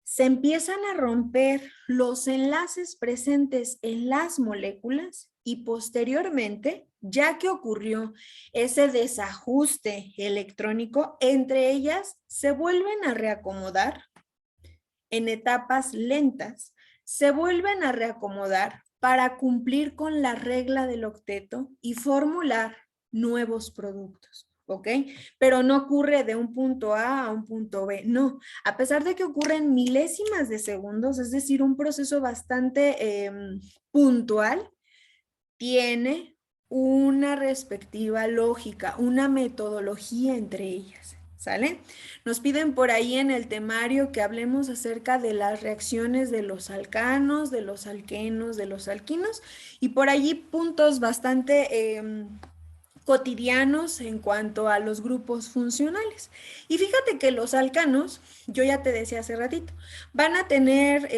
se empiezan a romper los enlaces presentes en las moléculas y posteriormente, ya que ocurrió ese desajuste electrónico, entre ellas se vuelven a reacomodar en etapas lentas, se vuelven a reacomodar para cumplir con la regla del octeto y formular nuevos productos. ¿Ok? Pero no ocurre de un punto A un punto B, no. A pesar de que ocurren milésimas de segundos, es decir, un proceso bastante puntual, tiene una respectiva lógica, una metodología entre ellas, ¿sale? Nos piden por ahí en el temario que hablemos acerca de las reacciones de los alcanos, de los alquenos, de los alquinos, y por allí puntos bastante cotidianos en cuanto a los grupos funcionales. Y fíjate que los alcanos, yo ya te decía hace ratito, van a tener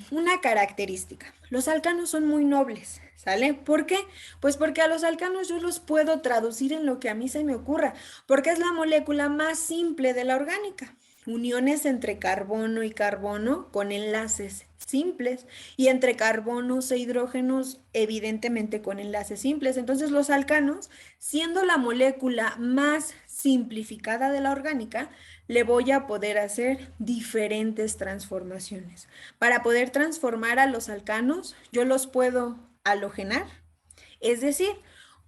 una característica. Los alcanos son muy nobles, ¿sale? ¿Por qué? Pues porque a los alcanos yo los puedo traducir en lo que a mí se me ocurra, porque es la molécula más simple de la orgánica. Uniones entre carbono y carbono con enlaces simples y entre carbonos e hidrógenos evidentemente con enlaces simples. Entonces los alcanos, siendo la molécula más simplificada de la orgánica, le voy a poder hacer diferentes transformaciones. Para poder transformar a los alcanos, yo los puedo halogenar, es decir,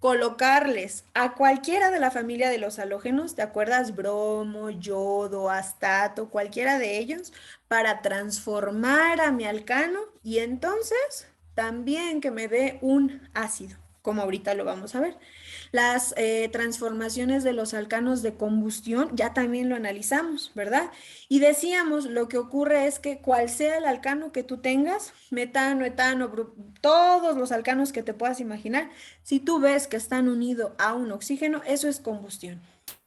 colocarles a cualquiera de la familia de los halógenos, ¿te acuerdas? Bromo, yodo, astato, cualquiera de ellos, para transformar a mi alcano y entonces también que me dé un ácido, como ahorita lo vamos a ver. Las transformaciones de los alcanos de combustión ya también lo analizamos, ¿verdad? Y decíamos, lo que ocurre es que cual sea el alcano que tú tengas, metano, etano, todos los alcanos que te puedas imaginar, si tú ves que están unidos a un oxígeno, eso es combustión.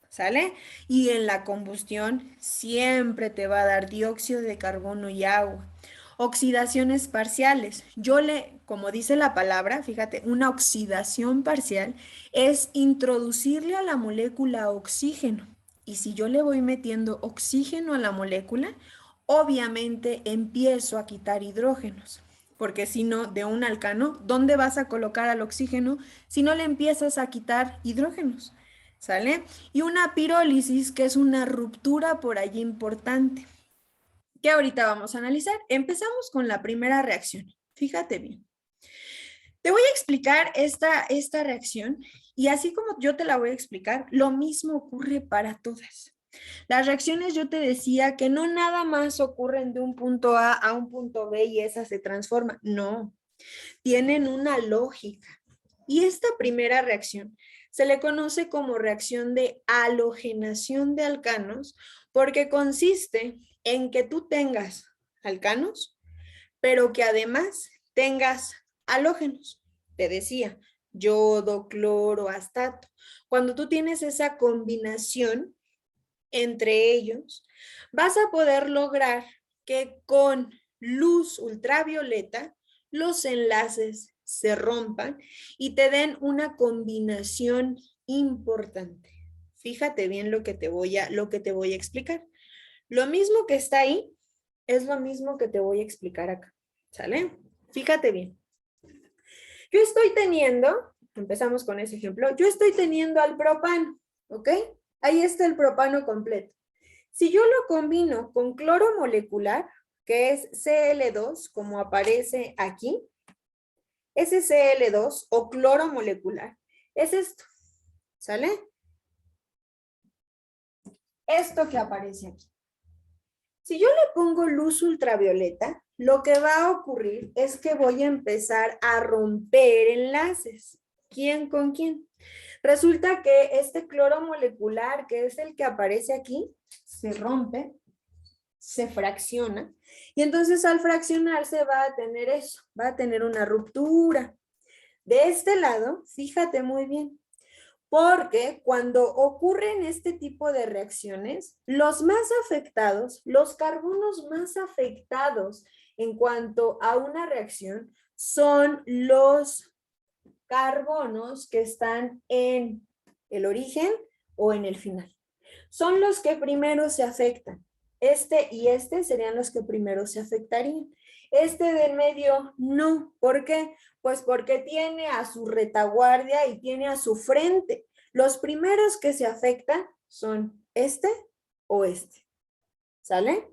¿Sale? Y en la combustión siempre te va a dar dióxido de carbono y agua. Oxidaciones parciales. Como dice la palabra, fíjate, una oxidación parcial es introducirle a la molécula oxígeno. Y si yo le voy metiendo oxígeno a la molécula, obviamente empiezo a quitar hidrógenos. Porque si no, de un alcano, ¿dónde vas a colocar al oxígeno si no le empiezas a quitar hidrógenos? ¿Sale? Y una pirólisis, que es una ruptura por allí importante, que ahorita vamos a analizar. Empezamos con la primera reacción. Fíjate bien. Te voy a explicar esta reacción y así como yo te la voy a explicar, lo mismo ocurre para todas. Las reacciones yo te decía que no nada más ocurren de un punto A un punto B y esa se transforma. No, tienen una lógica. Y esta primera reacción se le conoce como reacción de halogenación de alcanos porque consiste en que tú tengas alcanos, pero que además tengas halógenos. Te decía, yodo, cloro, astato. Cuando tú tienes esa combinación, entre ellos, vas a poder lograr que con luz ultravioleta los enlaces se rompan y te den una combinación importante. Fíjate bien lo que te voy a explicar. Lo mismo que está ahí es lo mismo que te voy a explicar acá. ¿Sale? Fíjate bien. Yo estoy teniendo, empezamos con ese ejemplo, yo estoy teniendo al propano, ¿ok? Ahí está el propano completo. Si yo lo combino con cloro molecular, que es Cl2, como aparece aquí, ese Cl2 o cloro molecular es esto, ¿sale? Esto que aparece aquí. Si yo le pongo luz ultravioleta, lo que va a ocurrir es que voy a empezar a romper enlaces. ¿Quién con quién? Resulta que este cloro molecular, que es el que aparece aquí, se rompe, se fracciona, y entonces al fraccionarse va a tener eso, va a tener una ruptura. De este lado, fíjate muy bien, porque cuando ocurren este tipo de reacciones, los más afectados, los carbonos más afectados en cuanto a una reacción son los carbonos que están en el origen o en el final. Son los que primero se afectan. Este y este serían los que primero se afectarían. Este del medio no. ¿Por qué? Pues porque tiene a su retaguardia y tiene a su frente. Los primeros que se afectan son este o este. ¿Sale?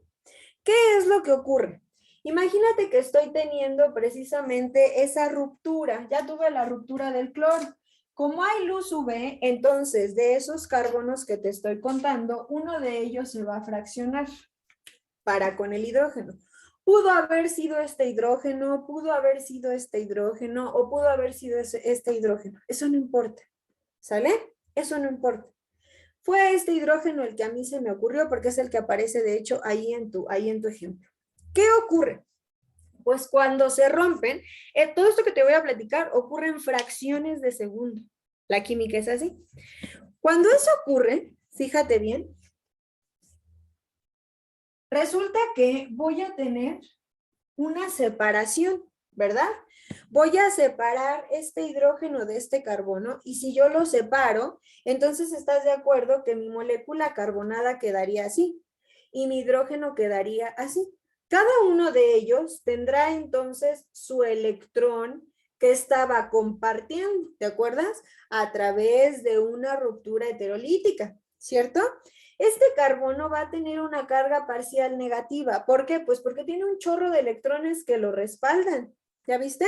¿Qué es lo que ocurre? Imagínate que estoy teniendo precisamente esa ruptura. Ya tuve la ruptura del cloro. Como hay luz UV, entonces de esos carbonos que te estoy contando, uno de ellos se va a fraccionar para con el hidrógeno. Pudo haber sido este hidrógeno, pudo haber sido este hidrógeno o pudo haber sido este hidrógeno. Eso no importa. ¿Sale? Eso no importa. Fue este hidrógeno el que a mí se me ocurrió porque es el que aparece de hecho ahí en tu ejemplo. ¿Qué ocurre? Pues cuando se rompen, todo esto que te voy a platicar ocurre en fracciones de segundo. La química es así. Cuando eso ocurre, fíjate bien, resulta que voy a tener una separación, ¿verdad? Voy a separar este hidrógeno de este carbono y si yo lo separo, entonces estás de acuerdo que mi molécula carbonada quedaría así y mi hidrógeno quedaría así. Cada uno de ellos tendrá entonces su electrón que estaba compartiendo, ¿te acuerdas? A través de una ruptura heterolítica, ¿cierto? Este carbono va a tener una carga parcial negativa. ¿Por qué? Pues porque tiene un chorro de electrones que lo respaldan. ¿Ya viste?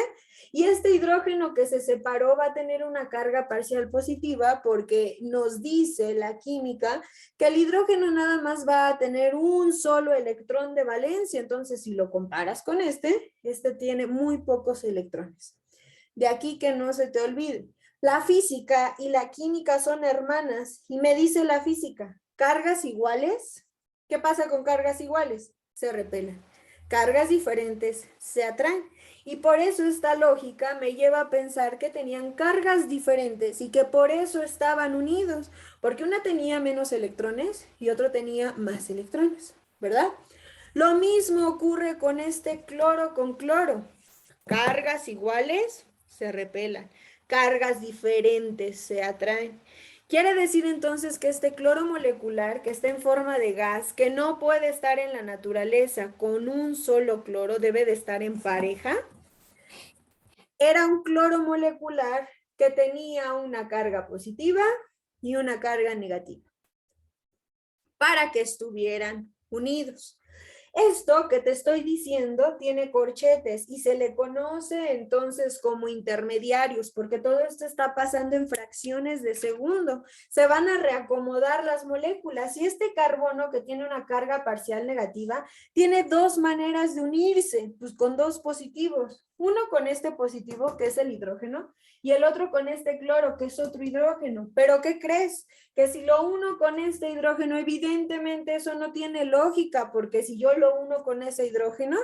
Y este hidrógeno que se separó va a tener una carga parcial positiva porque nos dice la química que el hidrógeno nada más va a tener un solo electrón de valencia. Entonces, si lo comparas con este tiene muy pocos electrones. De aquí que no se te olvide. La física y la química son hermanas y me dice la física, cargas iguales, ¿qué pasa con cargas iguales? Se repelan. Cargas diferentes se atraen. Y por eso esta lógica me lleva a pensar que tenían cargas diferentes y que por eso estaban unidos, porque una tenía menos electrones y otro tenía más electrones, ¿verdad? Lo mismo ocurre con este cloro con cloro. Cargas iguales se repelan, cargas diferentes se atraen. Quiere decir entonces que este cloro molecular que está en forma de gas, que no puede estar en la naturaleza con un solo cloro, debe de estar en pareja. Era un cloro molecular que tenía una carga positiva y una carga negativa para que estuvieran unidos. Esto que te estoy diciendo tiene corchetes y se le conoce entonces como intermediarios, porque todo esto está pasando en fracciones de segundo. Se van a reacomodar las moléculas y este carbono que tiene una carga parcial negativa tiene dos maneras de unirse, pues con dos positivos. Uno con este positivo que es el hidrógeno y el otro con este cloro que es otro hidrógeno. ¿Pero qué crees? Que si lo uno con este hidrógeno, evidentemente eso no tiene lógica, porque si yo lo uno con ese hidrógeno,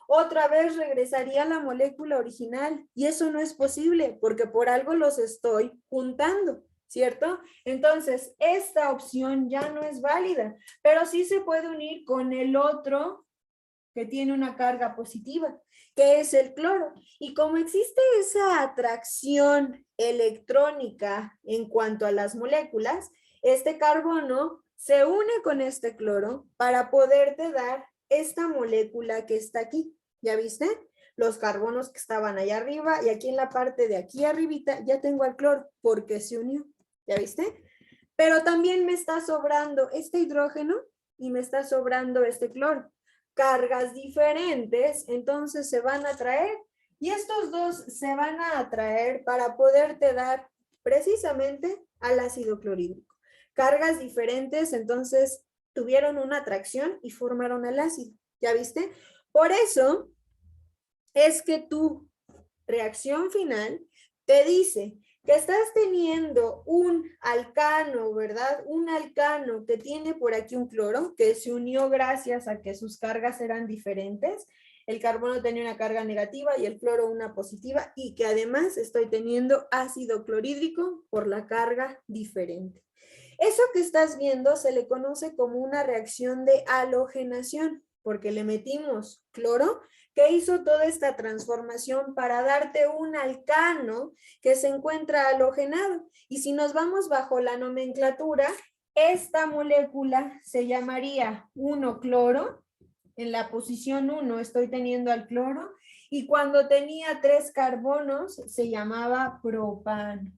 otra vez regresaría a la molécula original y eso no es posible porque por algo los estoy juntando. ¿cierto? Entonces, esta opción ya no es válida, pero sí se puede unir con el otro que tiene una carga positiva, que es el cloro. Y como existe esa atracción electrónica en cuanto a las moléculas, este carbono se une con este cloro para poderte dar esta molécula que está aquí. ¿Ya viste? Los carbonos que estaban allá arriba y aquí en la parte de aquí arribita ya tengo el cloro porque se unió. ¿Ya viste? Pero también me está sobrando este hidrógeno y me está sobrando este cloro. Cargas diferentes, entonces se van a atraer y estos dos se van a atraer para poderte dar precisamente al ácido clorhídrico. Cargas diferentes, entonces tuvieron una atracción y formaron el ácido. ¿Ya viste? Por eso es que tu reacción final te dice que estás teniendo un alcano, ¿verdad? Un alcano que tiene por aquí un cloro, que se unió gracias a que sus cargas eran diferentes. El carbono tenía una carga negativa y el cloro una positiva, y que además estoy teniendo ácido clorhídrico por la carga diferente. Eso que estás viendo se le conoce como una reacción de halogenación, porque le metimos cloro que hizo toda esta transformación para darte un alcano que se encuentra halogenado. Y si nos vamos bajo la nomenclatura, esta molécula se llamaría 1-cloro. En la posición 1 estoy teniendo al cloro, y cuando tenía 3 carbonos se llamaba propano,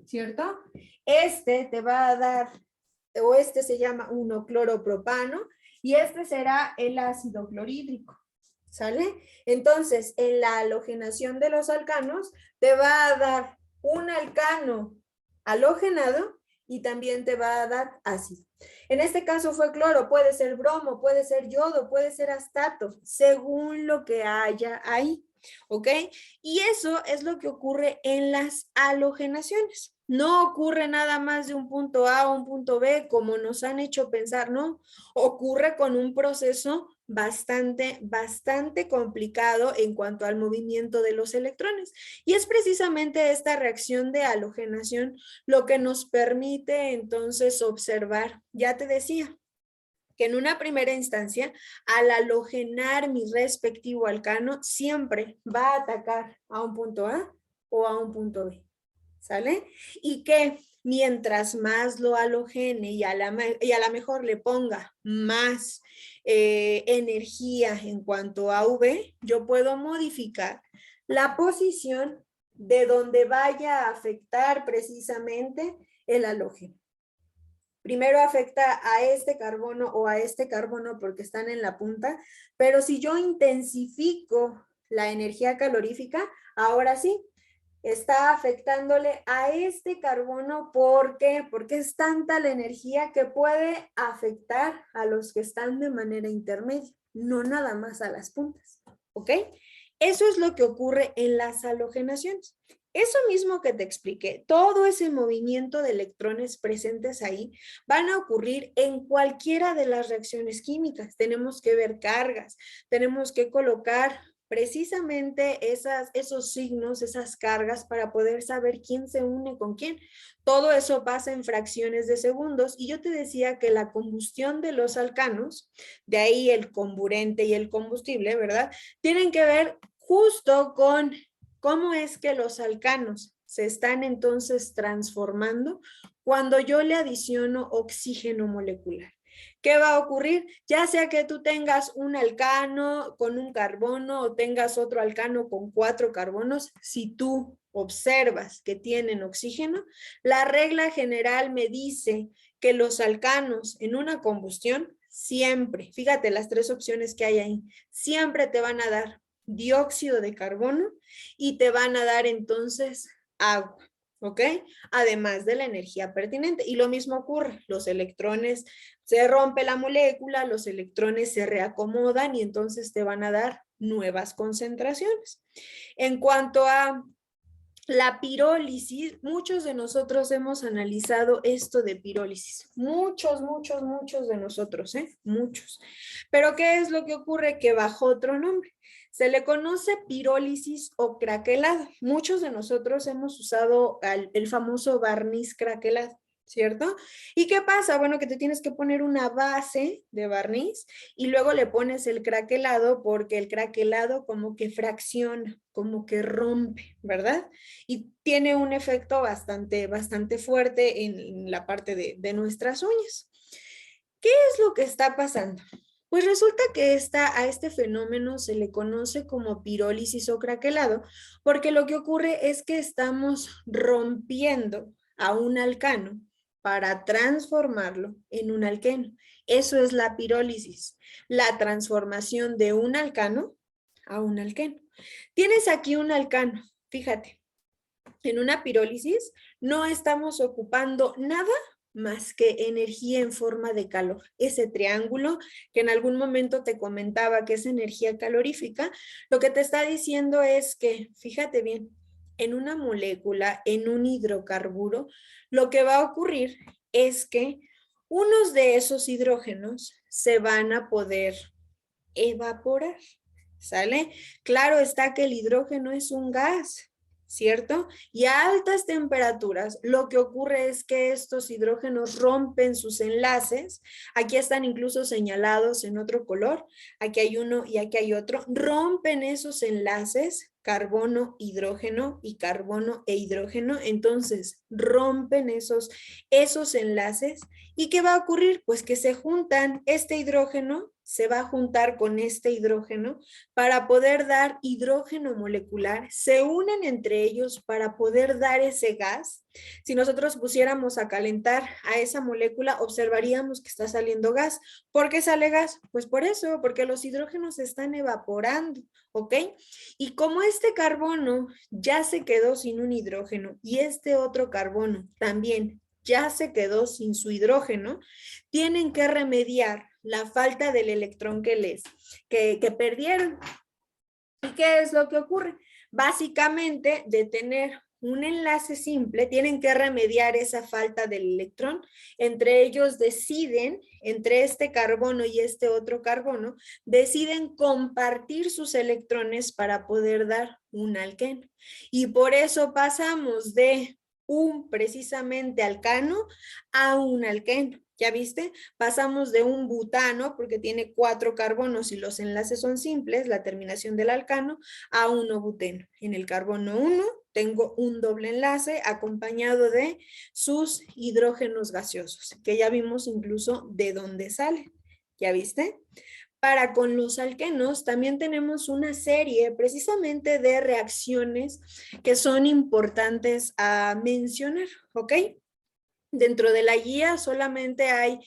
¿cierto? Este te va a dar, o este se llama 1-cloropropano, y este será el ácido clorhídrico. ¿Sale? Entonces, en la halogenación de los alcanos, te va a dar un alcano halogenado y también te va a dar ácido. En este caso fue cloro, puede ser bromo, puede ser yodo, puede ser astato, según lo que haya ahí. ¿Ok? Y eso es lo que ocurre en las halogenaciones. No ocurre nada más de un punto A a un punto B, como nos han hecho pensar, ¿no? Ocurre con un proceso bastante complicado en cuanto al movimiento de los electrones. Y es precisamente esta reacción de halogenación lo que nos permite entonces observar, ya te decía, que en una primera instancia, al halogenar mi respectivo alcano, siempre va a atacar a un punto A o a un punto B. ¿Sale? Y que mientras más lo halogene y a la mejor le ponga más energía en cuanto a V, yo puedo modificar la posición de donde vaya a afectar precisamente el halógeno. Primero afecta a este carbono o a este carbono porque están en la punta, pero si yo intensifico la energía calorífica, ahora sí, está afectándole a este carbono. ¿Por qué? Porque es tanta la energía que puede afectar a los que están de manera intermedia, no nada más a las puntas. ¿Ok? Eso es lo que ocurre en las halogenaciones. Eso mismo que te expliqué, todo ese movimiento de electrones presentes ahí van a ocurrir en cualquiera de las reacciones químicas. Tenemos que ver cargas, tenemos que colocar precisamente esos signos, esas cargas para poder saber quién se une con quién. Todo eso pasa en fracciones de segundos, y yo te decía que la combustión de los alcanos, de ahí el comburente y el combustible, ¿verdad? Tienen que ver justo con cómo es que los alcanos se están entonces transformando cuando yo le adiciono oxígeno molecular. ¿Qué va a ocurrir? Ya sea que tú tengas un alcano con un carbono o tengas otro alcano con 4 carbonos, si tú observas que tienen oxígeno, la regla general me dice que los alcanos en una combustión siempre, fíjate las 3 opciones que hay ahí, siempre te van a dar dióxido de carbono y te van a dar entonces agua. ¿Ok? Además de la energía pertinente. Y lo mismo ocurre, los electrones, se rompe la molécula, los electrones se reacomodan y entonces te van a dar nuevas concentraciones. En cuanto a la pirólisis, muchos de nosotros hemos analizado esto de pirólisis. Muchos de nosotros, muchos. Pero ¿qué es lo que ocurre? Que bajo otro nombre. Se le conoce pirólisis o craquelado. Muchos de nosotros hemos usado el famoso barniz craquelado, ¿cierto? ¿Y qué pasa? Bueno, que te tienes que poner una base de barniz y luego le pones el craquelado porque el craquelado como que fracciona, como que rompe, ¿verdad? Y tiene un efecto bastante fuerte en la parte de nuestras uñas. ¿Qué es lo que está pasando? Pues resulta que a este fenómeno se le conoce como pirólisis o craquelado, porque lo que ocurre es que estamos rompiendo a un alcano para transformarlo en un alqueno. Eso es la pirólisis, la transformación de un alcano a un alqueno. Tienes aquí un alcano, fíjate, en una pirólisis no estamos ocupando nada más que energía en forma de calor. Ese triángulo que en algún momento te comentaba que es energía calorífica, lo que te está diciendo es que, fíjate bien, en una molécula, en un hidrocarburo, lo que va a ocurrir es que unos de esos hidrógenos se van a poder evaporar, ¿sale? Claro está que el hidrógeno es un gas, ¿cierto? Y a altas temperaturas lo que ocurre es que estos hidrógenos rompen sus enlaces. Aquí están incluso señalados en otro color. Aquí hay uno y aquí hay otro. Rompen esos enlaces, carbono, hidrógeno y carbono e hidrógeno. Entonces rompen esos enlaces. ¿Y qué va a ocurrir? Pues que se juntan, este hidrógeno se va a juntar con este hidrógeno para poder dar hidrógeno molecular, se unen entre ellos para poder dar ese gas. Si nosotros pusiéramos a calentar a esa molécula, observaríamos que está saliendo gas. ¿Por qué sale gas? Pues por eso, porque los hidrógenos se están evaporando, ¿ok? Y como este carbono ya se quedó sin un hidrógeno y este otro carbono también ya se quedó sin su hidrógeno, tienen que remediar la falta del electrón que perdieron. ¿Y qué es lo que ocurre? Básicamente, de tener un enlace simple, tienen que remediar esa falta del electrón. Entre ellos deciden, entre este carbono y este otro carbono, deciden compartir sus electrones para poder dar un alqueno. Y por eso pasamos de un precisamente alcano a un alqueno. ¿Ya viste? Pasamos de un butano, porque tiene 4 carbonos y los enlaces son simples, la terminación del alcano, a un buteno. En el carbono 1 tengo un doble enlace acompañado de sus hidrógenos gaseosos, que ya vimos incluso de dónde salen. ¿Ya viste? Para con los alquenos también tenemos una serie precisamente de reacciones que son importantes a mencionar, ¿ok? Dentro de la guía solamente hay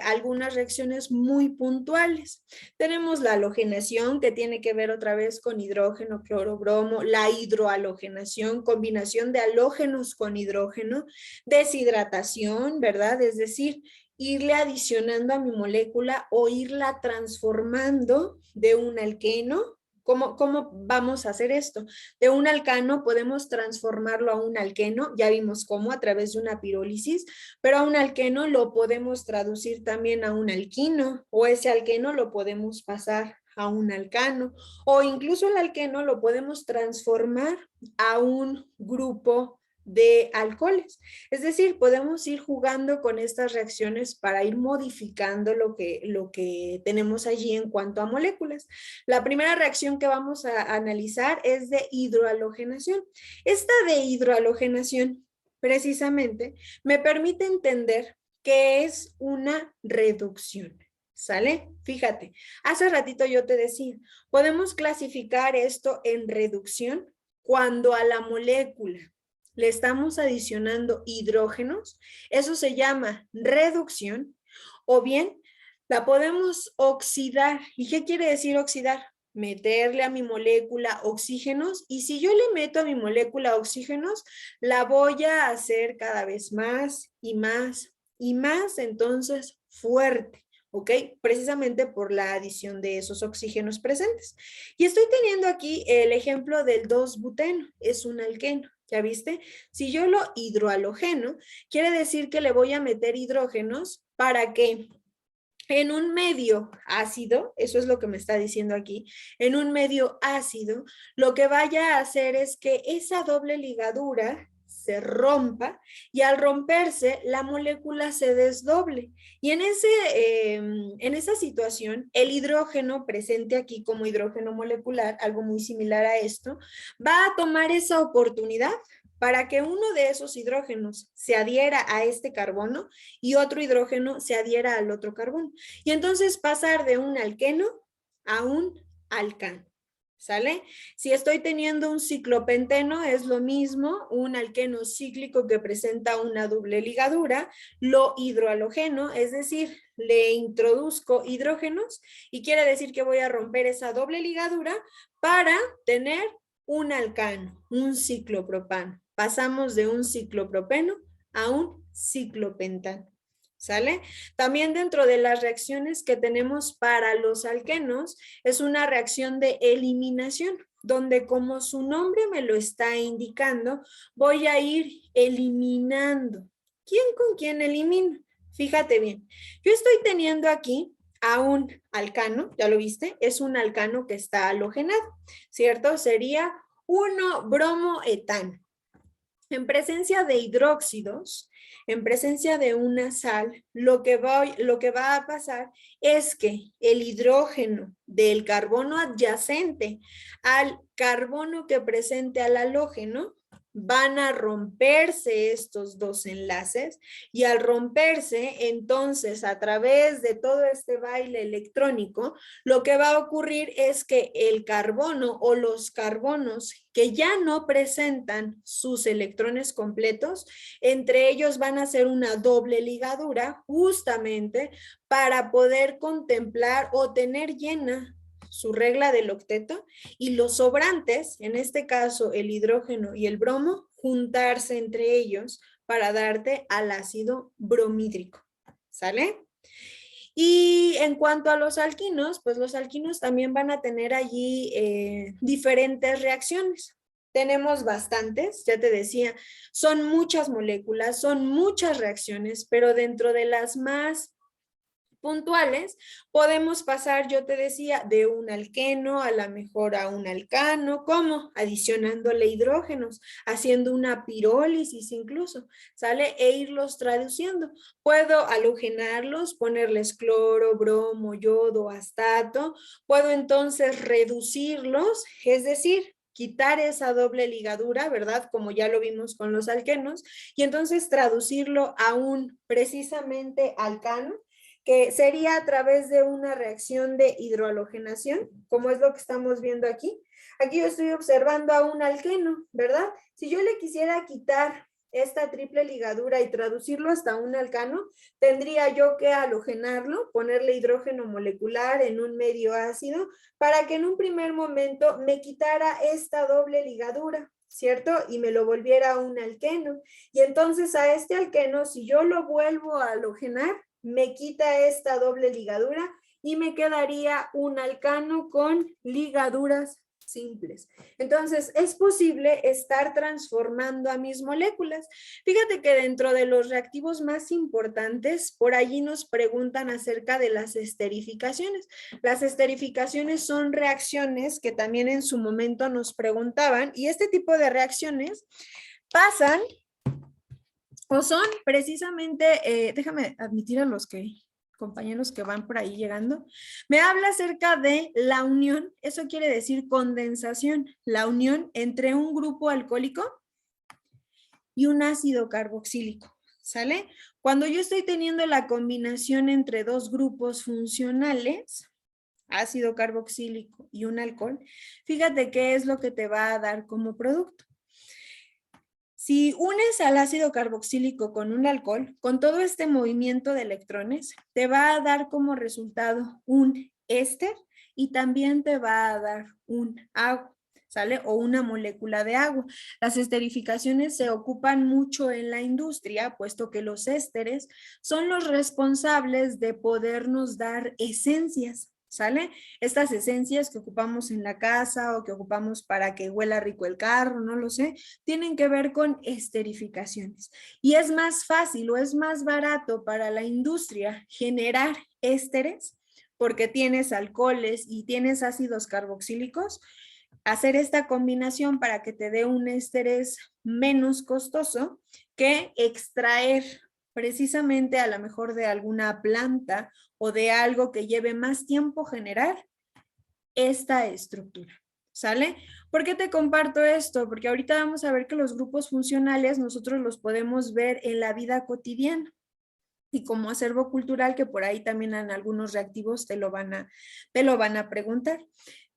algunas reacciones muy puntuales. Tenemos la halogenación, que tiene que ver otra vez con hidrógeno, cloro, bromo, la hidrohalogenación, combinación de halógenos con hidrógeno, deshidratación, ¿verdad? Es decir, irle adicionando a mi molécula o irla transformando de un alqueno. ¿Cómo vamos a hacer esto? De un alcano podemos transformarlo a un alqueno, ya vimos cómo, a través de una pirólisis, pero a un alqueno lo podemos traducir también a un alquino, o ese alqueno lo podemos pasar a un alcano, o incluso el alqueno lo podemos transformar a un grupo de alcoholes. Es decir, podemos ir jugando con estas reacciones para ir modificando lo que tenemos allí en cuanto a moléculas. La primera reacción que vamos a analizar es de hidrohalogenación. Esta de hidrohalogenación, precisamente, me permite entender que es una reducción. ¿Sale? Fíjate, hace ratito yo te decía, podemos clasificar esto en reducción cuando a la molécula le estamos adicionando hidrógenos, eso se llama reducción, o bien la podemos oxidar. ¿Y qué quiere decir oxidar? Meterle a mi molécula oxígenos, y si yo le meto a mi molécula oxígenos, la voy a hacer cada vez más y más y más, entonces fuerte. ¿Ok? Precisamente por la adición de esos oxígenos presentes. Y estoy teniendo aquí el ejemplo del 2-buteno, es un alqueno. ¿Ya viste? Si yo lo hidrohalogeno, quiere decir que le voy a meter hidrógenos para que En un medio ácido, eso es lo que me está diciendo aquí, en un medio ácido, lo que vaya a hacer es que esa doble ligadura se rompa y al romperse la molécula se desdoble. Y en esa situación, el hidrógeno presente aquí como hidrógeno molecular, algo muy similar a esto, va a tomar esa oportunidad para que uno de esos hidrógenos se adhiera a este carbono y otro hidrógeno se adhiera al otro carbono. Y entonces pasar de un alqueno a un alcano. ¿Sale? Si estoy teniendo un ciclopenteno, es lo mismo, un alqueno cíclico que presenta una doble ligadura, lo hidrohalogeno, es decir, le introduzco hidrógenos y quiere decir que voy a romper esa doble ligadura para tener un alcano, un ciclopropano. Pasamos de un ciclopropeno a un ciclopentano. ¿Sale? También dentro de las reacciones que tenemos para los alquenos es una reacción de eliminación, donde como su nombre me lo está indicando, voy a ir eliminando. ¿Quién con quién elimino? Fíjate bien, yo estoy teniendo aquí a un alcano, ¿ya lo viste? Es un alcano que está halogenado, ¿cierto? Sería 1-bromoetano. En presencia de hidróxidos, en presencia de una sal, lo que va a pasar es que el hidrógeno del carbono adyacente al carbono que presente al halógeno van a romperse estos dos enlaces y al romperse, entonces a través de todo este baile electrónico, lo que va a ocurrir es que el carbono o los carbonos que ya no presentan sus electrones completos, entre ellos van a hacer una doble ligadura justamente para poder contemplar o tener llena su regla del octeto y los sobrantes, en este caso el hidrógeno y el bromo, juntarse entre ellos para darte al ácido bromídrico. ¿Sale? Y en cuanto a los alquinos, pues los alquinos también van a tener allí diferentes reacciones. Tenemos bastantes, ya te decía, son muchas moléculas, son muchas reacciones, pero dentro de las más puntuales, podemos pasar, yo te decía, de un alqueno a la mejor a un alcano, ¿cómo? Adicionándole hidrógenos, haciendo una pirólisis incluso, ¿sale? E irlos traduciendo. Puedo halogenarlos, ponerles cloro, bromo, yodo, astato, puedo entonces reducirlos, es decir, quitar esa doble ligadura, ¿verdad? Como ya lo vimos con los alquenos, y entonces traducirlo a un precisamente alcano, que sería a través de una reacción de hidrohalogenación, como es lo que estamos viendo aquí. Aquí yo estoy observando a un alqueno, ¿verdad? Si yo le quisiera quitar esta triple ligadura y traducirlo hasta un alcano, tendría yo que halogenarlo, ponerle hidrógeno molecular en un medio ácido, para que en un primer momento me quitara esta doble ligadura, ¿cierto? Y me lo volviera un alqueno. Y entonces a este alqueno, si yo lo vuelvo a halogenar, me quita esta doble ligadura y me quedaría un alcano con ligaduras simples. Entonces, es posible estar transformando a mis moléculas. Fíjate que dentro de los reactivos más importantes, por allí nos preguntan acerca de las esterificaciones. Las esterificaciones son reacciones que también en su momento nos preguntaban, y este tipo de reacciones pasan o son precisamente, déjame admitir a los compañeros que van por ahí llegando, me habla acerca de la unión, eso quiere decir condensación, la unión entre un grupo alcohólico y un ácido carboxílico, ¿sale? Cuando yo estoy teniendo la combinación entre dos grupos funcionales, ácido carboxílico y un alcohol, fíjate qué es lo que te va a dar como producto. Si unes al ácido carboxílico con un alcohol, con todo este movimiento de electrones, te va a dar como resultado un éster y también te va a dar un agua, ¿sale? O una molécula de agua. Las esterificaciones se ocupan mucho en la industria, puesto que los ésteres son los responsables de podernos dar esencias, ¿sale? Estas esencias que ocupamos en la casa o que ocupamos para que huela rico el carro, no lo sé, tienen que ver con esterificaciones. Y es más fácil o es más barato para la industria generar ésteres porque tienes alcoholes y tienes ácidos carboxílicos, hacer esta combinación para que te dé un ésteres menos costoso que extraer precisamente a lo mejor de alguna planta o de algo que lleve más tiempo generar esta estructura. ¿Sale? ¿Por qué te comparto esto? Porque ahorita vamos a ver que los grupos funcionales nosotros los podemos ver en la vida cotidiana y como acervo cultural, que por ahí también en algunos reactivos te lo van a preguntar.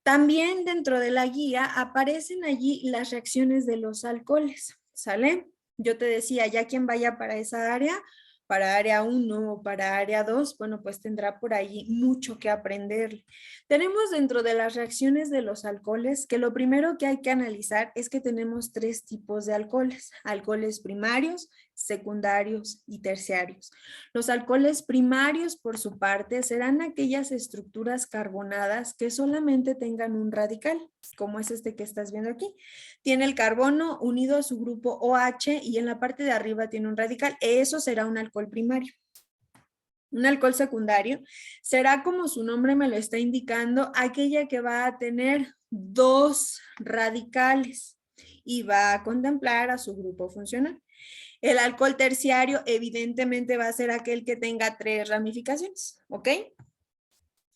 También dentro de la guía aparecen allí las reacciones de los alcoholes, ¿sale? Yo te decía, ya quien vaya para esa área, para área 1 o para área 2, bueno, pues tendrá por allí mucho que aprender. Tenemos dentro de las reacciones de los alcoholes que lo primero que hay que analizar es que tenemos 3 tipos de alcoholes: alcoholes primarios, secundarios y terciarios. Los alcoholes primarios, por su parte, serán aquellas estructuras carbonadas que solamente tengan un radical, como es este que estás viendo aquí. Tiene el carbono unido a su grupo OH y en la parte de arriba tiene un radical. Eso será un alcohol primario. Un alcohol secundario será, como su nombre me lo está indicando, aquella que va a tener 2 radicales y va a contemplar a su grupo funcional. El alcohol terciario evidentemente va a ser aquel que tenga 3 ramificaciones, ¿ok?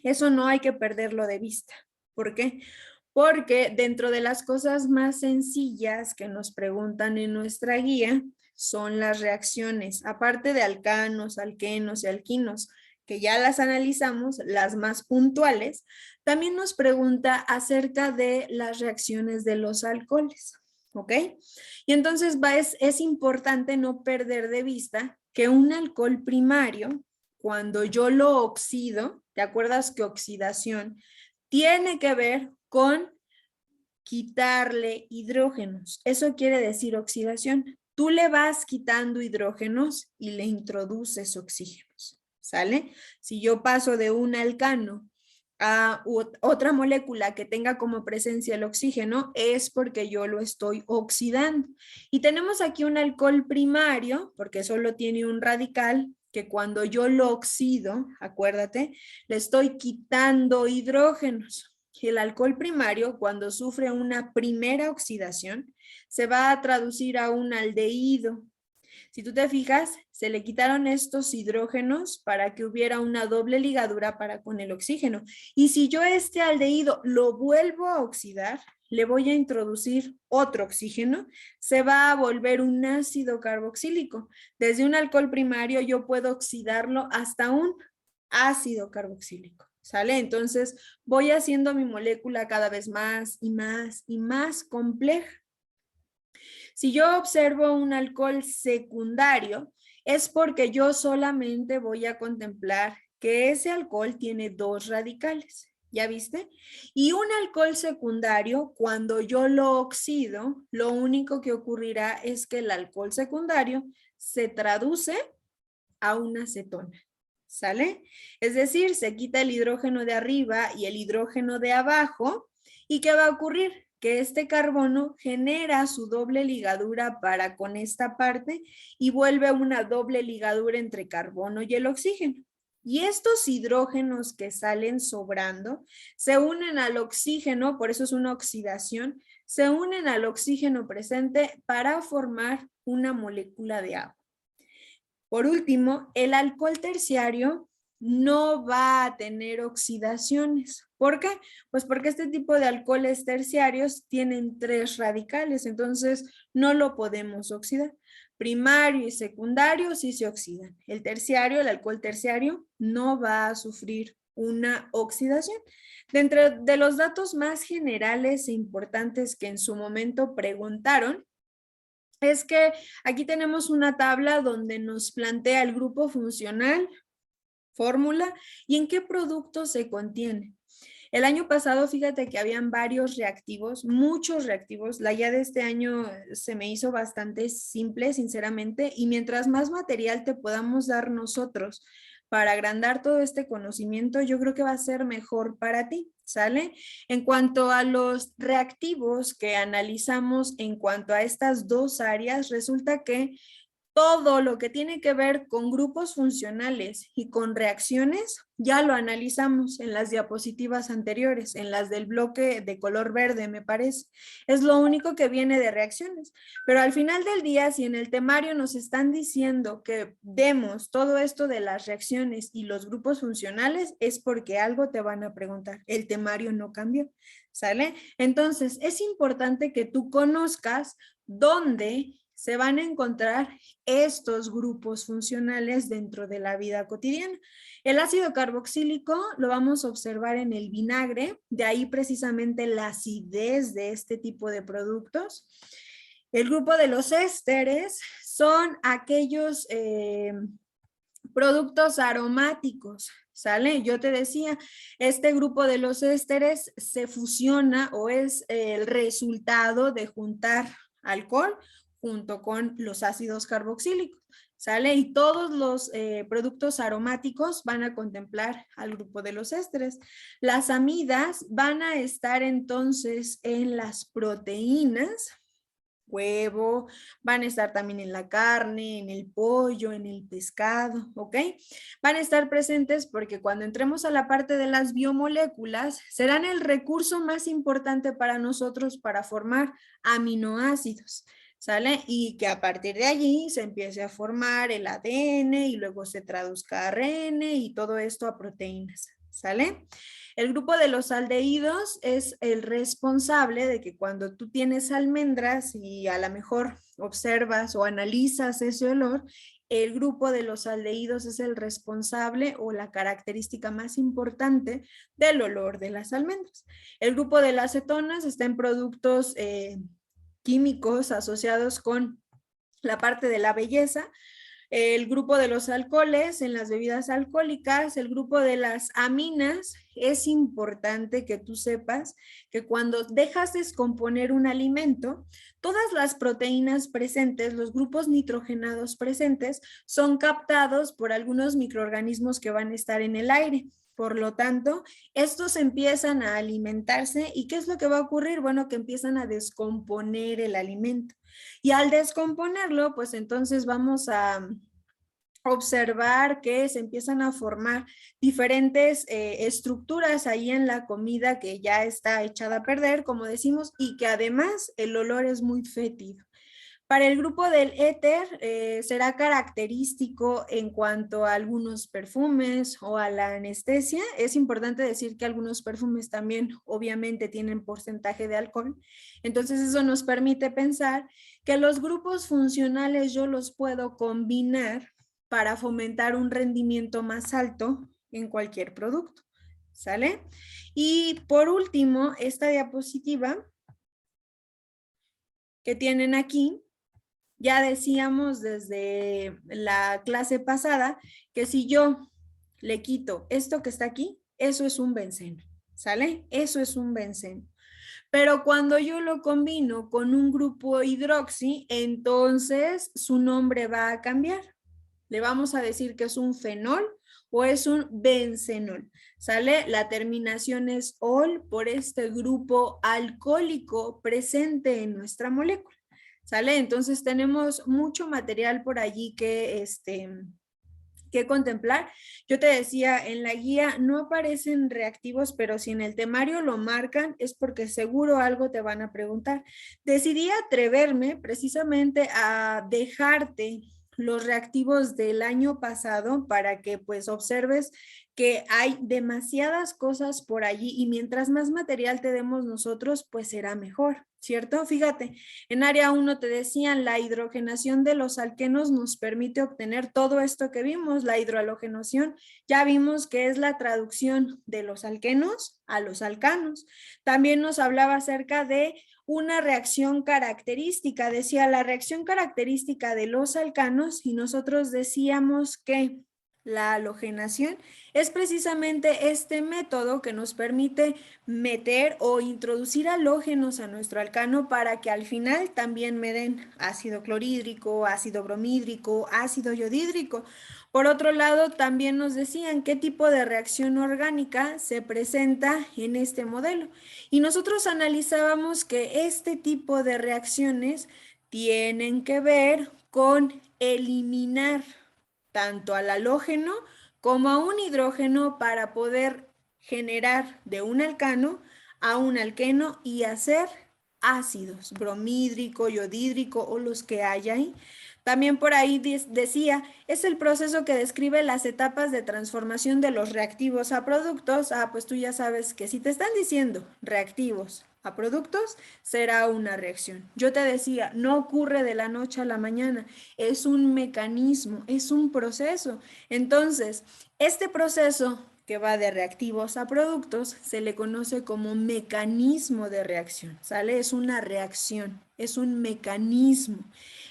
Eso no hay que perderlo de vista. ¿Por qué? Porque dentro de las cosas más sencillas que nos preguntan en nuestra guía son las reacciones, aparte de alcanos, alquenos y alquinos, que ya las analizamos, las más puntuales, también nos pregunta acerca de las reacciones de los alcoholes. ¿Ok? Y entonces es importante no perder de vista que un alcohol primario, cuando yo lo oxido, ¿te acuerdas que oxidación tiene que ver con quitarle hidrógenos? Eso quiere decir oxidación. Tú le vas quitando hidrógenos y le introduces oxígenos, ¿sale? Si yo paso de un alcano a otra molécula que tenga como presencia el oxígeno, es porque yo lo estoy oxidando. Y tenemos aquí un alcohol primario, porque solo tiene un radical, que cuando yo lo oxido, acuérdate, le estoy quitando hidrógenos. El alcohol primario, cuando sufre una primera oxidación, se va a traducir a un aldehído. Si tú te fijas, se le quitaron estos hidrógenos para que hubiera una doble ligadura para con el oxígeno. Y si yo este aldehído lo vuelvo a oxidar, le voy a introducir otro oxígeno, se va a volver un ácido carboxílico. Desde un alcohol primario yo puedo oxidarlo hasta un ácido carboxílico. ¿Sale? Entonces voy haciendo mi molécula cada vez más y más y más compleja. Si yo observo un alcohol secundario, es porque yo solamente voy a contemplar que ese alcohol tiene 2 radicales. ¿Ya viste? Y un alcohol secundario, cuando yo lo oxido, lo único que ocurrirá es que el alcohol secundario se traduce a una acetona. ¿Sale? Es decir, se quita el hidrógeno de arriba y el hidrógeno de abajo. ¿Y qué va a ocurrir? Que este carbono genera su doble ligadura para con esta parte y vuelve una doble ligadura entre carbono y el oxígeno. Y estos hidrógenos que salen sobrando se unen al oxígeno, por eso es una oxidación, se unen al oxígeno presente para formar una molécula de agua. Por último, el alcohol terciario no va a tener oxidaciones. ¿Por qué? Pues porque este tipo de alcoholes terciarios tienen 3 radicales, entonces no lo podemos oxidar. Primario y secundario sí se oxidan. El terciario, el alcohol terciario, no va a sufrir una oxidación. Dentro de los datos más generales e importantes que en su momento preguntaron, es que aquí tenemos una tabla donde nos plantea el grupo funcional, fórmula y en qué producto se contiene. El año pasado, fíjate que habían varios reactivos, muchos reactivos. La guía de este año se me hizo bastante simple, sinceramente, y mientras más material te podamos dar nosotros para agrandar todo este conocimiento, yo creo que va a ser mejor para ti, ¿sale? En cuanto a los reactivos que analizamos en cuanto a estas dos áreas, resulta que todo lo que tiene que ver con grupos funcionales y con reacciones, ya lo analizamos en las diapositivas anteriores, en las del bloque de color verde, me parece. Es lo único que viene de reacciones. Pero al final del día, si en el temario nos están diciendo que demos todo esto de las reacciones y los grupos funcionales, es porque algo te van a preguntar. El temario no cambió, ¿sale? Entonces, es importante que tú conozcas dónde se van a encontrar estos grupos funcionales dentro de la vida cotidiana. El ácido carboxílico lo vamos a observar en el vinagre, de ahí precisamente la acidez de este tipo de productos. El grupo de los ésteres son aquellos productos aromáticos, ¿sale? Yo te decía, este grupo de los ésteres se fusiona o es el resultado de juntar alcohol junto con los ácidos carboxílicos, ¿sale? Y todos los productos aromáticos van a contemplar al grupo de los ésteres. Las amidas van a estar entonces en las proteínas, huevo, van a estar también en la carne, en el pollo, en el pescado, ¿ok? Van a estar presentes porque cuando entremos a la parte de las biomoléculas, serán el recurso más importante para nosotros para formar aminoácidos, ¿sale? Y que a partir de allí se empiece a formar el ADN y luego se traduzca a ARN y todo esto a proteínas, ¿sale? El grupo de los aldehídos es el responsable de que cuando tú tienes almendras y a lo mejor observas o analizas ese olor, el grupo de los aldehídos es el responsable o la característica más importante del olor de las almendras. El grupo de las cetonas está en productos químicos asociados con la parte de la belleza, el grupo de los alcoholes en las bebidas alcohólicas, el grupo de las aminas. Es importante que tú sepas que cuando dejas descomponer un alimento, todas las proteínas presentes, los grupos nitrogenados presentes, son captados por algunos microorganismos que van a estar en el aire. Por lo tanto, estos empiezan a alimentarse y ¿qué es lo que va a ocurrir? Bueno, que empiezan a descomponer el alimento. Y al descomponerlo, pues entonces vamos a observar que se empiezan a formar diferentes estructuras ahí en la comida que ya está echada a perder, como decimos, y que además el olor es muy fétido. Para el grupo del éter será característico en cuanto a algunos perfumes o a la anestesia. Es importante decir que algunos perfumes también obviamente tienen porcentaje de alcohol. Entonces eso nos permite pensar que los grupos funcionales yo los puedo combinar para fomentar un rendimiento más alto en cualquier producto. ¿Sale? Y por último, esta diapositiva que tienen aquí, ya decíamos desde la clase pasada que si yo le quito esto que está aquí, eso es un benceno, ¿sale? Eso es un benceno. Pero cuando yo lo combino con un grupo hidroxi, entonces su nombre va a cambiar. Le vamos a decir que es un fenol o es un bencenol, ¿sale? La terminación es ol por este grupo alcohólico presente en nuestra molécula. ¿Sale? Entonces tenemos mucho material por allí que contemplar. Yo te decía, en la guía no aparecen reactivos, pero si en el temario lo marcan es porque seguro algo te van a preguntar. Decidí atreverme precisamente a dejarte los reactivos del año pasado para que pues observes que hay demasiadas cosas por allí y mientras más material te demos nosotros, pues será mejor, ¿cierto? Fíjate, en área 1 te decían, la hidrogenación de los alquenos nos permite obtener todo esto que vimos, la hidrohalogenación, ya vimos que es la traducción de los alquenos a los alcanos. También nos hablaba acerca de una reacción característica, decía la reacción característica de los alcanos y nosotros decíamos que la halogenación es precisamente este método que nos permite meter o introducir halógenos a nuestro alcano para que al final también me den ácido clorhídrico, ácido bromhídrico, ácido yodhídrico. Por otro lado, también nos decían qué tipo de reacción orgánica se presenta en este modelo. Y nosotros analizábamos que este tipo de reacciones tienen que ver con eliminar tanto al halógeno como a un hidrógeno para poder generar de un alcano a un alqueno y hacer ácidos, bromídrico, yodídrico o los que haya ahí. También por ahí decía, es el proceso que describe las etapas de transformación de los reactivos a productos. Ah, pues tú ya sabes que si te están diciendo reactivos a productos, será una reacción. Yo te decía, no ocurre de la noche a la mañana, es un mecanismo, es un proceso. Entonces, este proceso que va de reactivos a productos se le conoce como mecanismo de reacción, ¿sale? Es una reacción, es un mecanismo.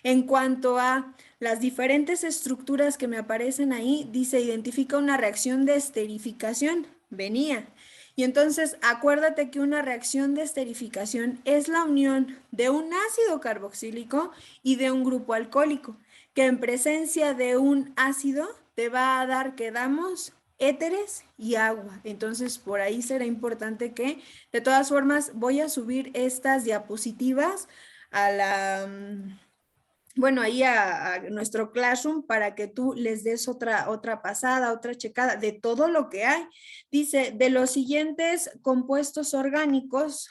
En cuanto a las diferentes estructuras que me aparecen ahí, dice, identifica una reacción de esterificación, venía. Y entonces, acuérdate que una reacción de esterificación es la unión de un ácido carboxílico y de un grupo alcohólico, que en presencia de un ácido te va a dar que damos éteres y agua. Entonces, por ahí será importante que, de todas formas, voy a subir estas diapositivas a la bueno, ahí a nuestro Classroom para que tú les des otra pasada, otra checada de todo lo que hay. Dice, de los siguientes compuestos orgánicos,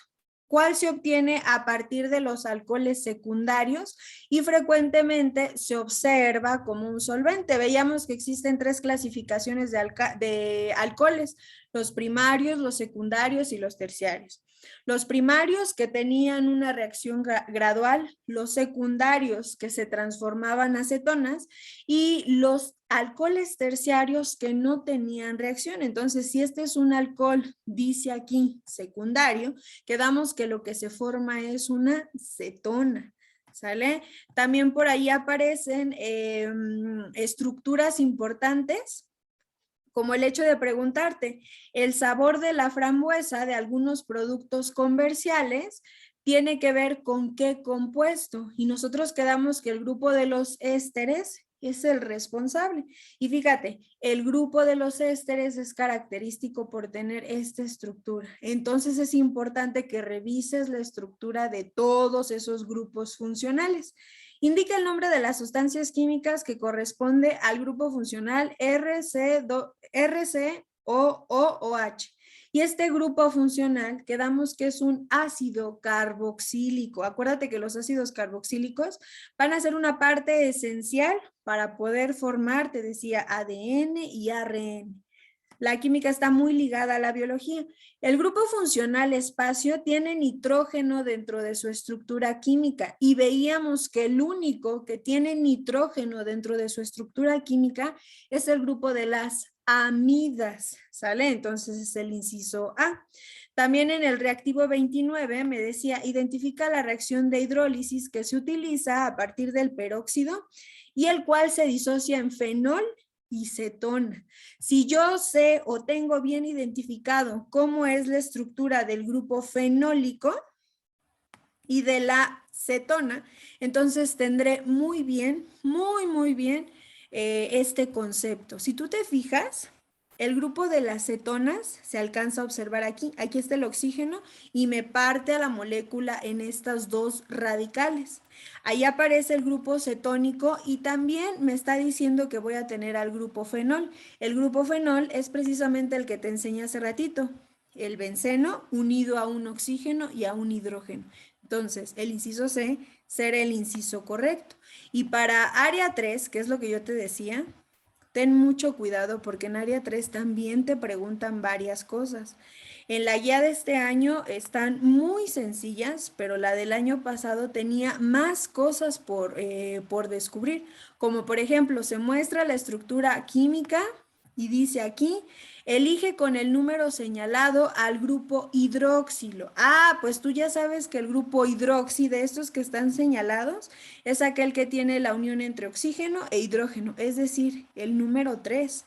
¿cuál se obtiene a partir de los alcoholes secundarios? Y frecuentemente se observa como un solvente. Veíamos que existen tres clasificaciones de alcoholes, los primarios, los secundarios y los terciarios. Los primarios que tenían una reacción gradual, los secundarios que se transformaban a cetonas y los alcoholes terciarios que no tenían reacción. Entonces, si este es un alcohol, dice aquí secundario, quedamos que lo que se forma es una cetona. ¿Sale? También por ahí aparecen estructuras importantes como el hecho de preguntarte, el sabor de la frambuesa de algunos productos comerciales tiene que ver con qué compuesto. Y nosotros quedamos que el grupo de los ésteres es el responsable. Y fíjate, el grupo de los ésteres es característico por tener esta estructura. Entonces es importante que revises la estructura de todos esos grupos funcionales. Indica el nombre de las sustancias químicas que corresponde al grupo funcional RCOOH. Y este grupo funcional, quedamos que es un ácido carboxílico. Acuérdate que los ácidos carboxílicos van a ser una parte esencial para poder formar, te decía, ADN y ARN. La química está muy ligada a la biología. El grupo funcional espacio tiene nitrógeno dentro de su estructura química y veíamos que el único que tiene nitrógeno dentro de su estructura química es el grupo de las amidas, ¿sale? Entonces es el inciso A. También en el reactivo 29 me decía, identifica la reacción de hidrólisis que se utiliza a partir del peróxido y el cual se disocia en fenol y cetona. Si yo sé o tengo bien identificado cómo es la estructura del grupo fenólico y de la cetona, entonces tendré muy bien, muy bien este concepto. Si tú te fijas, el grupo de las cetonas se alcanza a observar aquí. Aquí está el oxígeno y me parte a la molécula en estas dos radicales. Ahí aparece el grupo cetónico y también me está diciendo que voy a tener al grupo fenol. El grupo fenol es precisamente el que te enseñé hace ratito. El benceno unido a un oxígeno y a un hidrógeno. Entonces, el inciso C será el inciso correcto. Y para área 3, que es lo que yo te decía, ten mucho cuidado porque en área 3 también te preguntan varias cosas. En la guía de este año están muy sencillas, pero la del año pasado tenía más cosas por descubrir, como por ejemplo se muestra la estructura química y dice aquí, elige con el número señalado al grupo hidróxilo. Ah, pues tú ya sabes que el grupo hidroxi de estos que están señalados es aquel que tiene la unión entre oxígeno e hidrógeno, es decir, el número 3.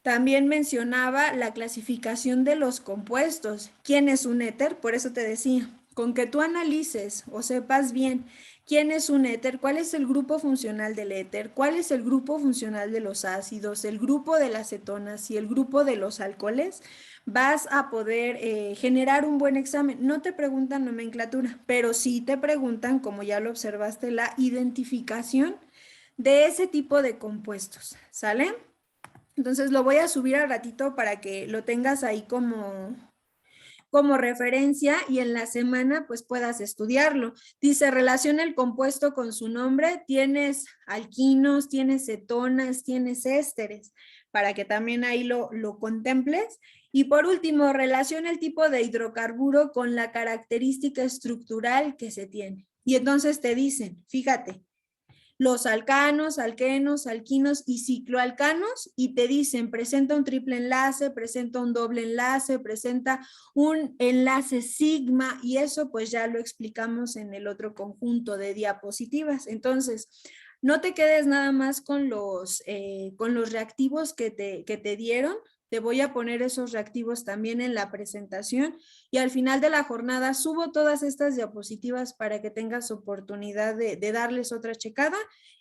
También mencionaba la clasificación de los compuestos. ¿Quién es un éter? Por eso te decía, Con que tú analices o sepas bien quién es un éter, cuál es el grupo funcional del éter, cuál es el grupo funcional de los ácidos, el grupo de las cetonas y el grupo de los alcoholes, vas a poder generar un buen examen. No te preguntan nomenclatura, pero sí te preguntan, como ya lo observaste, la identificación de ese tipo de compuestos, ¿sale? Entonces lo voy a subir al ratito para que lo tengas ahí como referencia y en la semana pues puedas estudiarlo. Dice, relaciona el compuesto con su nombre, tienes alquinos, tienes cetonas, tienes ésteres, para que también ahí lo contemples. Y por último, relaciona el tipo de hidrocarburo con la característica estructural que se tiene. Y entonces te dicen, fíjate, los alcanos, alquenos, alquinos y cicloalcanos y te dicen presenta un triple enlace, presenta un doble enlace, presenta un enlace sigma y eso pues ya lo explicamos en el otro conjunto de diapositivas. Entonces, no te quedes nada más con los reactivos que te dieron. Te voy a poner esos reactivos también en la presentación y al final de la jornada subo todas estas diapositivas para que tengas oportunidad de darles otra checada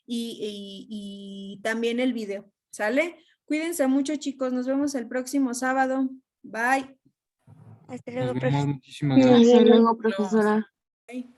y también el video, ¿sale? Cuídense mucho, chicos. Nos vemos el próximo sábado. Bye. Hasta Nos luego, vemos, profesor. muchísimas gracias. Hasta luego, profesora. Bye.